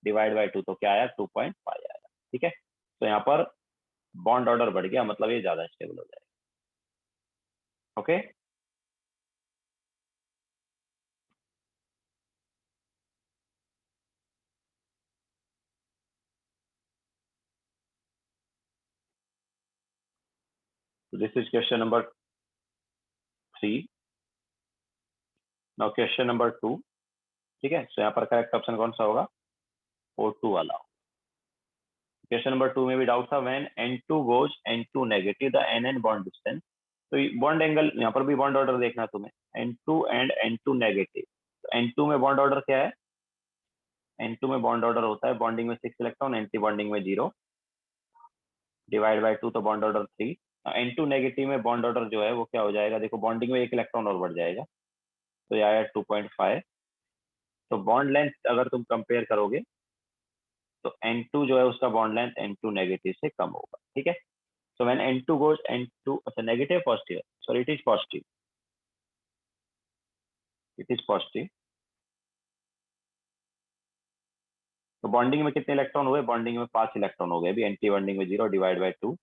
डिवाइड बाय 2, तो क्या आया 2.5 आया, ठीक है। तो यहाँ पर बॉन्ड ऑर्डर बढ़ गया, मतलब ये ज्यादा स्टेबल हो जाएगा, okay. So this is question number 3. Now question number 2, ठीक है। सो यहाँ पर करेक्ट ऑप्शन कौन सा होगा, O2 वाला। क्वेश्चन नंबर 2 में भी डाउट था, when N2 goes N2 negative the NN bond distance, तो बॉन्ड एंगल यहाँ पर भी बॉन्ड ऑर्डर देखना तुम्हें, N2 एंड N2 नेगेटिव। तो N2 में बॉन्ड ऑर्डर क्या है, N2 में बॉन्ड ऑर्डर होता है बॉन्डिंग में 6 इलेक्ट्रॉन, एंटी बॉन्डिंग में 0, डिवाइड बाय 2, तो बॉन्ड ऑर्डर 3। N2 नेगेटिव में बॉन्ड ऑर्डर जो है वो क्या हो जाएगा, देखो बॉन्डिंग में 1 इलेक्ट्रॉन और बढ़ जाएगा, तो ये आया 2.5। तो बॉन्ड लेंथ अगर तुम कंपेयर करोगे तो N2 जो है उसका बॉन्ड लेंथ N2 नेगेटिव से कम होगा, ठीक है। So when N2 goes N2, अच्छा negative positive, sorry it is positive, it is positive। तो बॉन्डिंग में कितने इलेक्ट्रॉन हुए, बॉन्डिंग में 5 इलेक्ट्रॉन हो गए, अभी एंटी बॉन्डिंग में 0, डिवाइड बाय 2,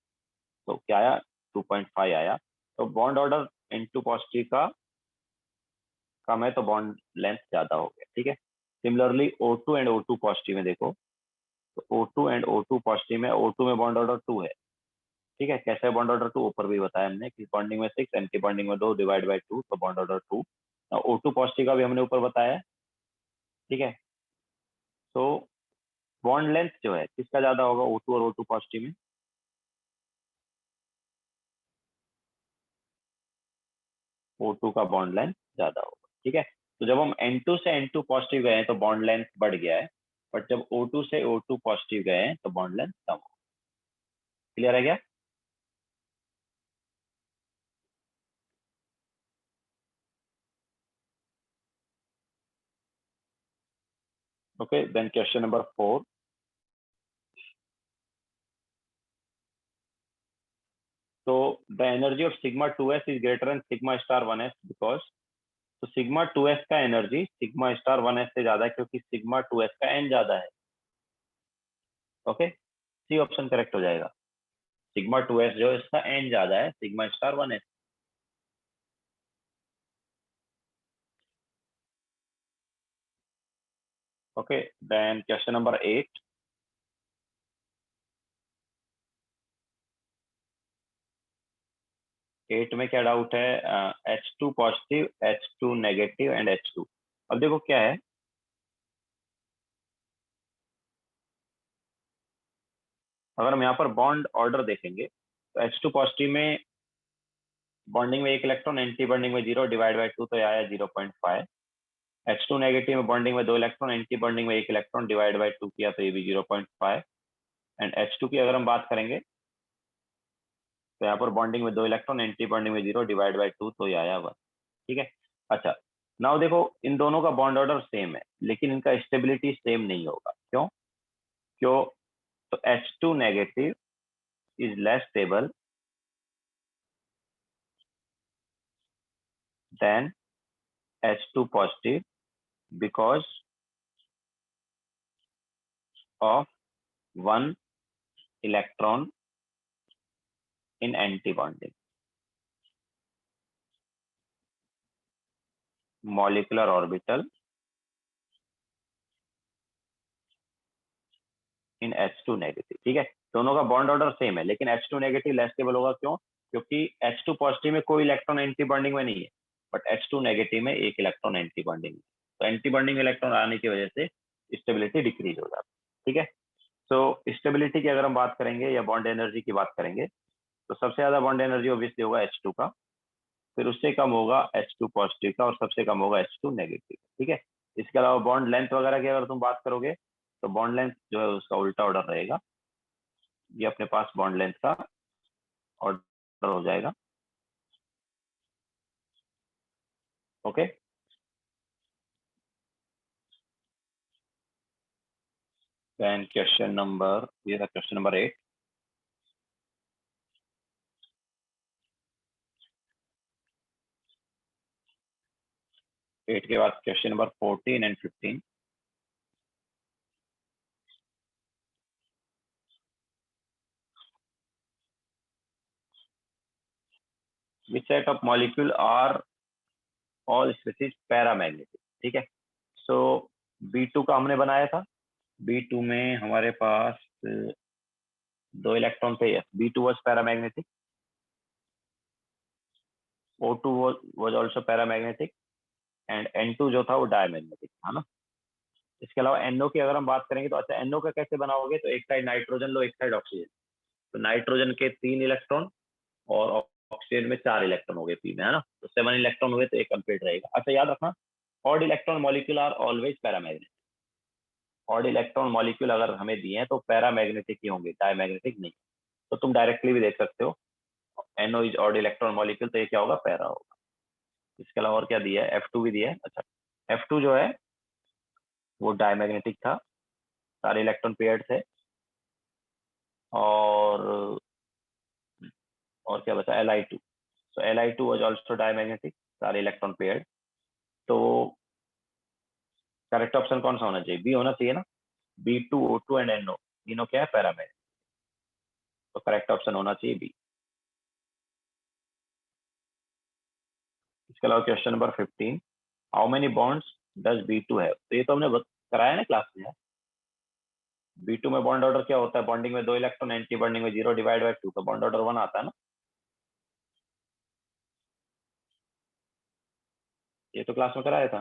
तो क्या आया 2.5 आया। तो बॉन्ड ऑर्डर N2 पॉजिटिव का कम है तो बॉन्ड लेंथ ज्यादा हो गया, ठीक है। Similarly O2 and O2 positive में देखो, तो O2 एंड O2 पॉजिटिव में, O2 में बॉन्ड ऑर्डर 2 है, ठीक है। कैसे बॉन्ड ऑर्डर 2, ऊपर भी बताया हमने कि बॉन्डिंग में 6, एंटी बॉन्डिंग में 2, डिवाइड बाय 2, तो बॉन्ड ऑर्डर 2। O2 पॉजिटिव का भी हमने ऊपर बताया, ठीक है। तो बॉन्ड लेंथ जो है किसका ज्यादा होगा, O2 और O2 पॉजिटिव में, O2 का बॉन्ड लेंथ ज्यादा होगा, ठीक है। तो जब हम N2 से N2 पॉजिटिव गए हैं तो बॉन्ड लेंथ बढ़ गया है, बट जब O2 से O2 पॉजिटिव गए हैं तो बॉन्ड लेंथ कम होगा। क्लियर है क्या? Okay, then question number 4। तो the energy of sigma 2s is greater than sigma star 1s because, तो सिग्मा 2s का एनर्जी सिग्मा स्टार 1s से ज्यादा है क्योंकि सिग्मा 2s का n ज्यादा है, ओके। सी ऑप्शन करेक्ट हो जाएगा, सिग्मा 2s जो है इसका n ज्यादा है sigma star 1s। Okay, then question number 8। 8 में क्या डाउट है, H2 positive, H2 negative and H2। अब देखो क्या है, अगर हम यहाँ पर बॉन्ड ऑर्डर देखेंगे तो H2 पॉजिटिव में बॉन्डिंग में 1 इलेक्ट्रॉन, एंटी बॉन्डिंग में 0, डिवाइड बाय 2, तो ये आया 0.5। H2 नेगेटिव में बॉन्डिंग में 2 इलेक्ट्रॉन, एंटी बॉन्डिंग में 1 इलेक्ट्रॉन, डिवाइड बाय 2 किया तो ये भी 0.5। एंड H2 की अगर हम बात करेंगे तो यहाँ पर बॉन्डिंग में 2 इलेक्ट्रॉन, एंटी बॉन्डिंग में 0, डिवाइड बाय 2, तो ये आया 1, ठीक है। अच्छा, नाउ देखो इन दोनों का बॉन्ड ऑर्डर सेम है लेकिन इनका स्टेबिलिटी सेम नहीं होगा, क्यों क्यों तो H2 negative is less stable than H2 positive because of 1 electron in anti-bonding. Molecular orbital in H2 negative, ठीक है। दोनों का बॉन्ड ऑर्डर सेम है लेकिन H2 नेगेटिव लेस स्टेबल होगा, क्यों क्योंकि H2 पॉजिटिव में कोई इलेक्ट्रॉन एंटी बॉन्डिंग में नहीं है, बट H2 नेगेटिव में 1 इलेक्ट्रॉन एंटी बॉन्डिंग में, तो एंटी बॉन्डिंग इलेक्ट्रॉन आने की वजह से स्टेबिलिटी डिक्रीज हो जाती है, ठीक है। तो स्टेबिलिटी की अगर हम बात करेंगे या बॉन्ड एनर्जी की बात करेंगे तो सबसे ज्यादा बॉन्ड एनर्जी ऑब्वियसली होगा H2 का, फिर उससे कम होगा H2 पॉजिटिव का और सबसे कम होगा H2 नेगेटिव, ठीक है। इसके अलावा बॉन्ड लेंथ वगैरह की अगर तुम बात करोगे तो बॉन्ड लेंथ जो है उसका उल्टा ऑर्डर रहेगा, ये अपने पास बॉन्ड लेंथ का ऑर्डर हो जाएगा। ओके, देन क्वेश्चन नंबर, ये था क्वेश्चन नंबर 8। एट के बाद question number 14 and 15। Which set of molecule are all species paramagnetic. ठीक है, सो B2 का हमने बनाया था। B2 में हमारे पास 2 इलेक्ट्रॉन थे। B2 was paramagnetic, O2 was also paramagnetic, and N2 जो था वो डायमैग्नेटिक था ना। इसके अलावा NO की अगर हम बात करेंगे तो अच्छा, NO का कैसे बनाओगे, तो एक साइड नाइट्रोजन लो, एक साइड ऑक्सीजन। तो नाइट्रोजन के 3 इलेक्ट्रॉन और ऑक्सीजन में 4 इलेक्ट्रॉन हो गए पी में, है ना। तो 7 इलेक्ट्रॉन हुए तो एक कंप्लीट रहेगा। अच्छा याद रखना, odd electron molecule are always paramagnetic. Odd electron molecule अगर हमें दिए हैं तो पैरामैग्नेटिक ही होंगे, डायमैग्नेटिक नहीं। तो तुम डायरेक्टली भी देख सकते हो, NO is odd electron molecule, तो ये क्या होगा, पैरा होगा। इसके अलावा और क्या दिया है, F2 भी दिया है। अच्छा, F2 जो है वो डायमैग्नेटिक था, सारे इलेक्ट्रॉन पेयर्ड थे। और क्या बचा, Li2। So Li2 was also diamagnetic, सारे इलेक्ट्रॉन पेयर्ड। तो करेक्ट ऑप्शन कौन सा होना चाहिए, बी होना चाहिए ना। B2, O2 एंड NO तीनों क्या है, पैरामैग्नेटिक। तो करेक्ट ऑप्शन होना चाहिए बी। इसके अलावा question number 15, how many bonds does B2 have. तो ये तो हमने कराया ना क्लास में। B2 में बॉन्ड ऑर्डर क्या होता है, बॉन्डिंग में 2 इलेक्ट्रॉन, एंटी बॉन्डिंग में 0 डिवाइड बाय 2, तो बॉन्ड ऑर्डर 1 आता है ना। ये तो क्लास में कराया था।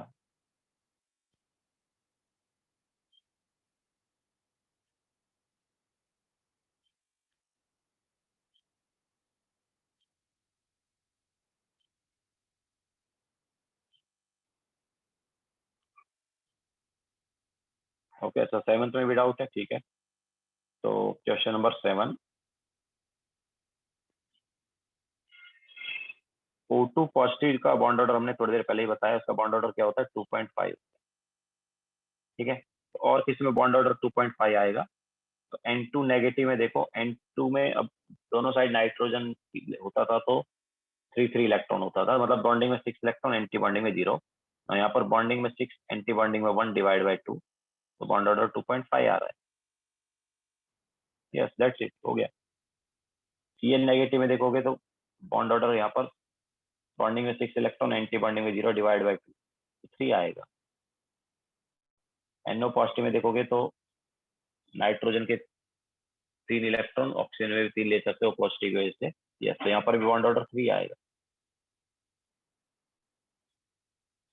ओके, अच्छा 7th में भी डाउट है, ठीक है। तो क्वेश्चन नंबर 7, O2 पॉजिटिव का बॉन्ड ऑर्डर हमने थोड़ी देर पहले ही बताया, उसका बॉन्ड ऑर्डर क्या होता है, 2.5। ठीक है, तो और किसी में बॉन्ड ऑर्डर 2.5 आएगा। तो N2 नेगेटिव में देखो, N2 में अब दोनों साइड नाइट्रोजन होता था तो 3 इलेक्ट्रॉन होता था, मतलब बॉन्डिंग में 6 इलेक्ट्रॉन, एंटी बॉन्डिंग में 0। और यहाँ पर बॉन्डिंग में 6, एंटी बॉन्डिंग में 1 डिवाइड बाई 2, तो बॉन्ड ऑर्डर 2.5 आ रहा है। यस, दैट्स इट, हो गया। Cn नेगेटिव में देखोगे तो बॉन्ड ऑर्डर यहाँ पर बॉन्डिंग में 6 इलेक्ट्रॉन, एंटी बॉन्डिंग में 0 डिवाइड बाई 2, 3 आएगा। NO पॉजिटिव में देखोगे तो नाइट्रोजन के 3 इलेक्ट्रॉन, ऑक्सीजन में भी 3 ले सकते हो पॉजिटिव की वजह से। यस, तो यहाँ पर भी बॉन्ड ऑर्डर 3 आएगा।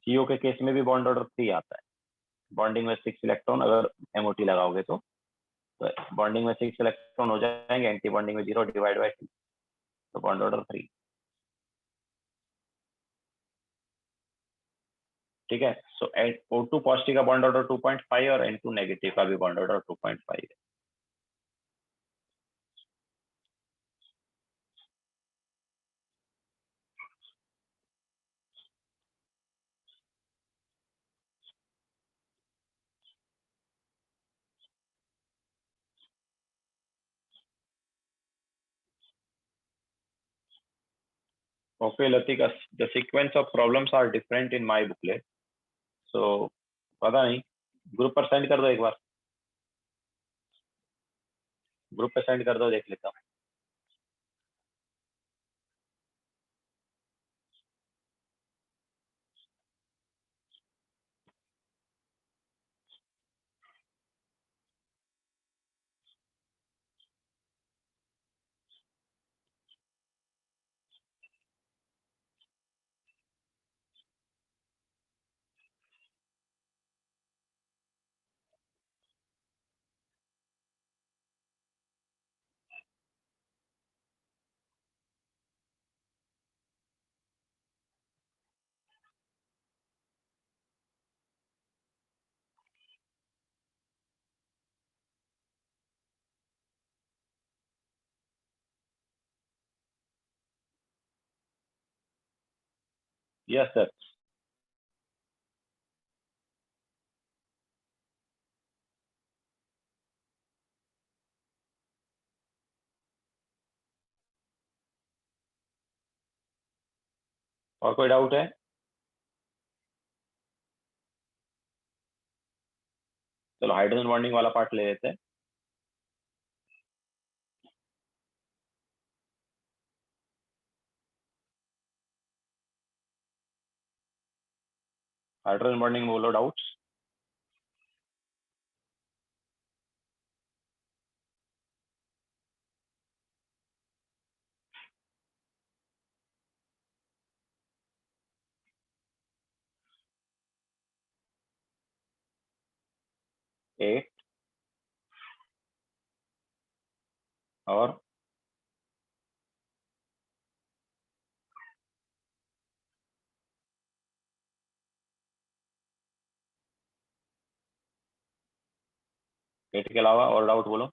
CO के केस में भी बॉन्ड ऑर्डर 3 आता है, बॉन्डिंग में 6 इलेक्ट्रॉन, अगर MOT लगाओगे तो बॉन्डिंग में 6 इलेक्ट्रॉन हो जाएंगे, एंटी बॉन्डिंग में 0 डिवाइड बाई 2, तो बॉन्ड ऑर्डर 3। ठीक है, सो O2 पॉजिटिव का बॉन्ड ऑर्डर 2.5 और N2 नेगेटिव का भी बॉन्ड ऑर्डर 2.5 है। Okay, Latika, the sequence of problems are different in my booklet. So, पता नहीं, ग्रुप पर सेंड कर दो एक बार, ग्रुप पे सेंड कर दो, देख लेता हूँ। Yes sir. और कोई डाउट है? चलो हाइड्रोजन बॉन्डिंग वाला पार्ट ले लेते हैं। हाइड्रोजन बॉन्डिंग बोलो डाउट्स। एट और एट के अलावा और डाउट बोलो।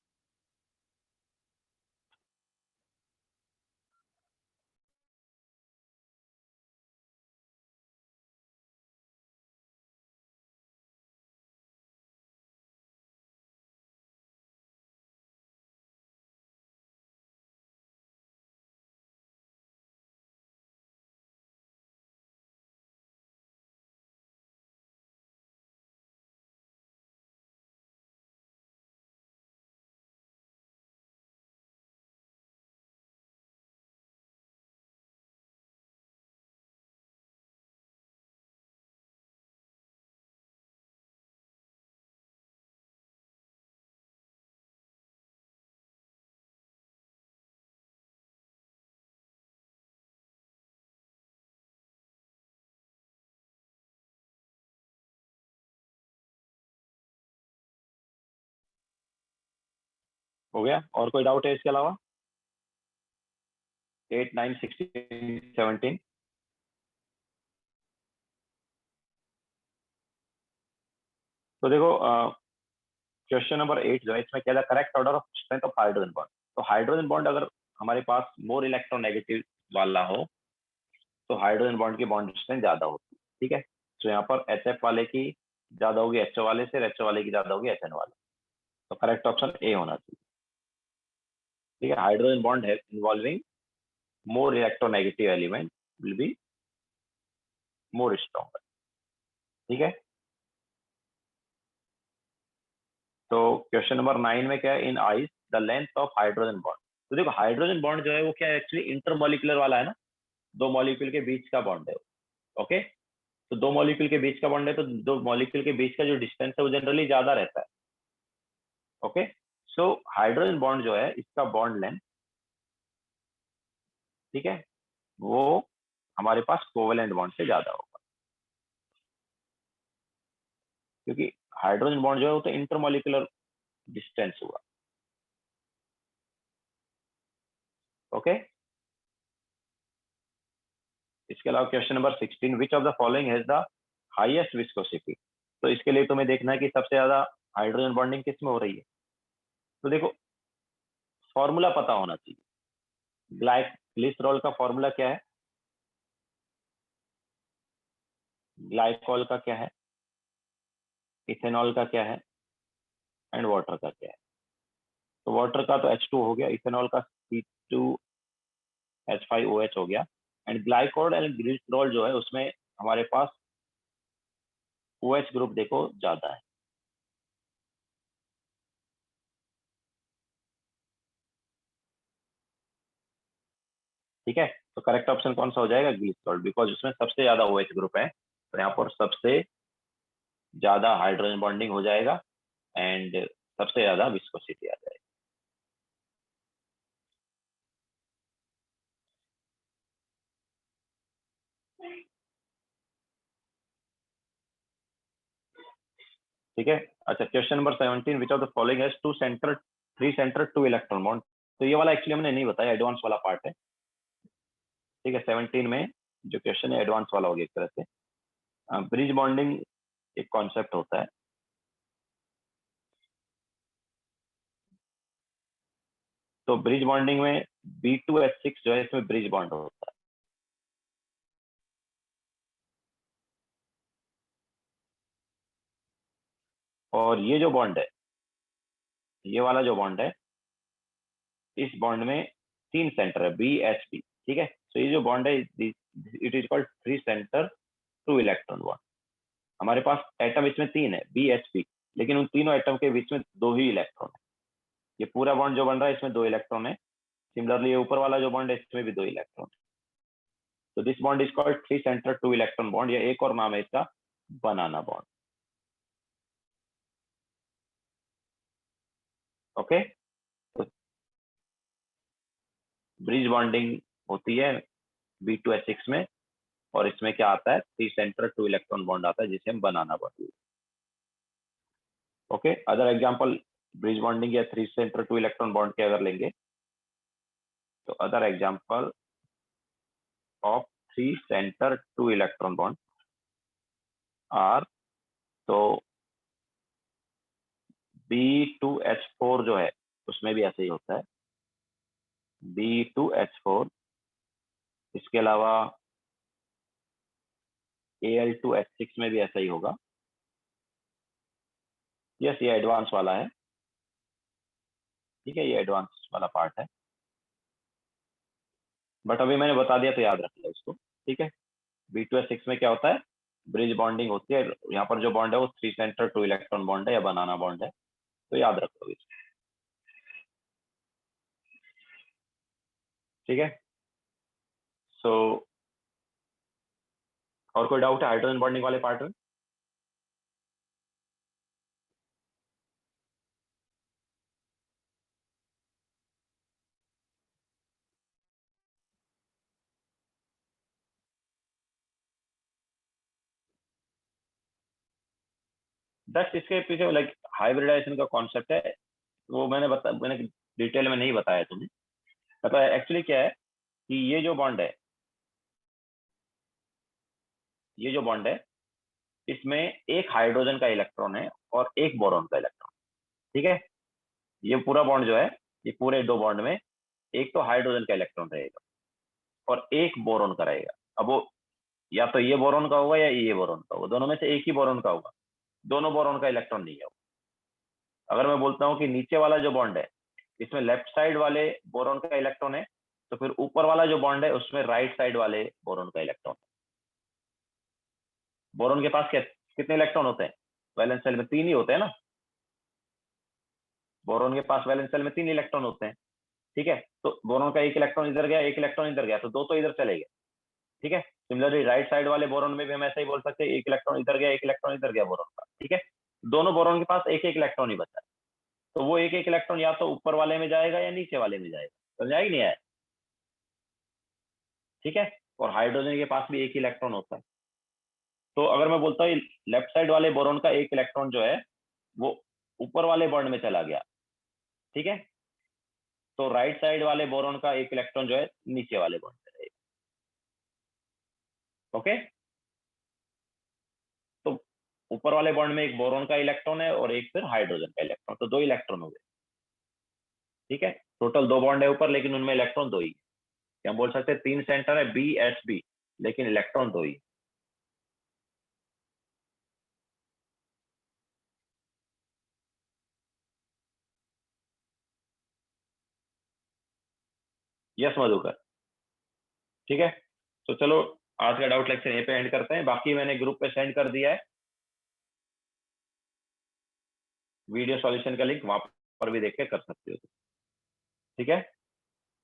हो गया? और कोई डाउट है इसके अलावा? 8, 9, 16, 17। तो देखो क्वेश्चन नंबर 8 जो है इसमें क्या है, correct order of strength of hydrogen bond. तो हाइड्रोजन बॉन्ड अगर हमारे पास मोर इलेक्ट्रोनेगेटिव वाला हो तो हाइड्रोजन बॉन्ड की बॉन्ड स्ट्रेंथ ज्यादा होती है। ठीक है, तो यहाँ पर HF वाले की ज्यादा होगी HO वाले से, HO वाले की ज्यादा होगी HN वाले। तो करेक्ट ऑप्शन ए होना चाहिए। ठीक है, हाइड्रोजन बॉन्ड है involving more electronegative element will be more stronger. ठीक है, तो क्वेश्चन नंबर 9 में क्या है, in ice the length of hydrogen bond. तो देखो हाइड्रोजन बॉन्ड जो है वो क्या है, एक्चुअली इंटरमॉलिक्यूलर वाला है ना, दो मॉलिक्यूल के बीच का बॉन्ड है। ओके, तो दो मॉलिक्यूल के बीच का बॉन्ड है तो दो मॉलिक्यूल के बीच का जो डिस्टेंस है वो जनरली ज्यादा रहता है। ओके, सो हाइड्रोजन बॉन्ड जो है इसका बॉन्ड लेंथ, ठीक है, वो हमारे पास कोवेलेंट बॉन्ड से ज्यादा होगा, क्योंकि हाइड्रोजन बॉन्ड जो है वो तो इंटरमॉलिक्यूलर डिस्टेंस हुआ। ओके, इसके अलावा question number 16, which of the following has the highest viscosity. तो इसके लिए तुम्हें देखना है कि सबसे ज्यादा हाइड्रोजन बॉन्डिंग किस में हो रही है। तो देखो फॉर्मूला पता होना चाहिए। ग्लिसरॉल का फॉर्मूला क्या है, ग्लाइकॉल का क्या है, इथेनॉल का क्या है, एंड वाटर का क्या है। तो वाटर का तो H2 हो गया, इथेनॉल का C2H5OH हो गया, एंड ग्लाइकॉल एंड ग्लिसरॉल जो है उसमें हमारे पास OH ग्रुप देखो ज्यादा है। ठीक है, तो करेक्ट ऑप्शन कौन सा हो जाएगा, ग्लिसरॉल, बिकॉज उसमें सबसे ज्यादा OH ग्रुप है, तो यहाँ पर सबसे ज्यादा हाइड्रोजन बॉन्डिंग हो जाएगा एंड सबसे ज्यादा विस्कोसिटी आ जाएगी। ठीक है, अच्छा question number 17, which of the following has two center, three center, two electron bond. तो ये वाला एक्चुअली हमने नहीं बताया, एडवांस वाला पार्ट है। ठीक है, 17 में जो क्वेश्चन है एडवांस वाला हो गया एक तरह से। ब्रिज बॉन्डिंग एक कॉन्सेप्ट होता है। तो ब्रिज बॉन्डिंग में B2H6 जो है इसमें ब्रिज बॉन्ड होता है। और ये जो बॉन्ड है, ये वाला जो बॉन्ड है, इस बॉन्ड में 3 सेंटर है BHP, ठीक है। तो ये जो बॉन्ड है it is called 3 center 2 electron bond. हमारे पास एटम इसमें 3 है BHP, लेकिन उन तीनों एटम के बीच में 2 ही इलेक्ट्रॉन है। ये पूरा बॉन्ड जो बन रहा है इसमें 2 इलेक्ट्रॉन है। सिमिलरली ये ऊपर वाला जो बॉन्ड है इसमें भी 2 इलेक्ट्रॉन है। तो this bond is called 3 center 2 electron bond, या एक और नाम है इसका बनाना बॉन्ड। ओके, तो ब्रिज बॉन्डिंग होती है B2H6 में, और इसमें क्या आता है, 3 सेंटर 2 इलेक्ट्रॉन बॉन्ड आता है जिसे हम banana bond. Okay, other example bridge bonding या 3 सेंटर 2 इलेक्ट्रॉन बॉन्ड के अगर लेंगे, तो other example of 3 center 2 electron bond are, तो B2H4 जो है उसमें भी ऐसे ही होता है, B2H4। इसके अलावा Al2H6 में भी ऐसा ही होगा। यस, ये एडवांस वाला है, ठीक है, ये एडवांस वाला पार्ट है, बट अभी मैंने बता दिया तो याद रख लो इसको, ठीक है। B2H6 में क्या होता है, ब्रिज बॉन्डिंग होती है। यहाँ पर जो बॉन्ड है वो 3 सेंटर 2 इलेक्ट्रॉन बॉन्ड है या बनाना बॉन्ड है, तो याद रखो इसको, ठीक है। सो और कोई डाउट है हाइड्रोजन बॉन्डिंग वाले पार्ट में? दैट्स इसके पीछे लाइक हाइब्रिडाइजेशन का कॉन्सेप्ट है, वो मैंने डिटेल में नहीं बताया तुम्हें। मतलब एक्चुअली क्या है कि ये जो बॉन्ड है इसमें एक हाइड्रोजन का इलेक्ट्रॉन है और एक बोरॉन का इलेक्ट्रॉन, ठीक है। ये पूरा बॉन्ड जो है, ये पूरे 2 बॉन्ड में एक तो हाइड्रोजन का इलेक्ट्रॉन रहेगा और एक बोरॉन का रहेगा। अब वो या तो ये बोरॉन का होगा या ये बोरॉन का होगा, दोनों में से एक ही बोरॉन का होगा, दोनों बोरॉन का इलेक्ट्रॉन नहीं है। अगर मैं बोलता हूँ कि नीचे वाला जो बॉन्ड है इसमें लेफ्ट साइड वाले बोरॉन का इलेक्ट्रॉन है, तो फिर ऊपर वाला जो बॉन्ड है उसमें राइट साइड वाले बोरॉन का इलेक्ट्रॉन है। बोरॉन के पास कितने इलेक्ट्रॉन होते हैं? वैलेंस शेल में 3 ही होते हैं ना। बोरॉन के पास वैलेंस शेल में 3 इलेक्ट्रॉन होते हैं, ठीक है। तो बोरॉन का एक इलेक्ट्रॉन इधर गया, एक इलेक्ट्रॉन इधर गया, तो 2 तो इधर चले गए, ठीक है। सिमिलरली राइट साइड वाले बोरॉन में भी हम ऐसा ही बोल सकते हैं, एक इलेक्ट्रॉन इधर गया, एक इलेक्ट्रॉन इधर गया बोरॉन का, ठीक है। दोनों बोरॉन के पास एक एक इलेक्ट्रॉन ही बचा है, तो वो एक एक इलेक्ट्रॉन या तो ऊपर वाले में जाएगा या नीचे वाले में जाएगा, समझ आई नहीं आया, ठीक है। और हाइड्रोजन के पास भी एक इलेक्ट्रॉन होता है। तो अगर मैं बोलता हूँ लेफ्ट साइड वाले बोरॉन का एक इलेक्ट्रॉन जो है वो ऊपर वाले बॉन्ड में चला गया, ठीक है, तो राइट साइड वाले बोरॉन का एक इलेक्ट्रॉन जो है नीचे वाले बॉन्ड में रहेगा। ओके, तो ऊपर वाले बॉन्ड में एक बोरॉन का इलेक्ट्रॉन है और एक फिर हाइड्रोजन का इलेक्ट्रॉन, तो 2 इलेक्ट्रॉन हो गए, ठीक है। टोटल 2 बॉन्ड है ऊपर, लेकिन उनमें इलेक्ट्रॉन 2 ही। हम बोल सकते हैं 3 सेंटर है BHP, लेकिन इलेक्ट्रॉन 2 ही। यस मधुकर, ठीक है। तो चलो आज का डाउट लेक्चर यहीं पे एंड करते हैं। बाकी मैंने ग्रुप पे सेंड कर दिया है वीडियो सॉल्यूशन का लिंक, वहां पर भी देख के कर सकते हो, ठीक है।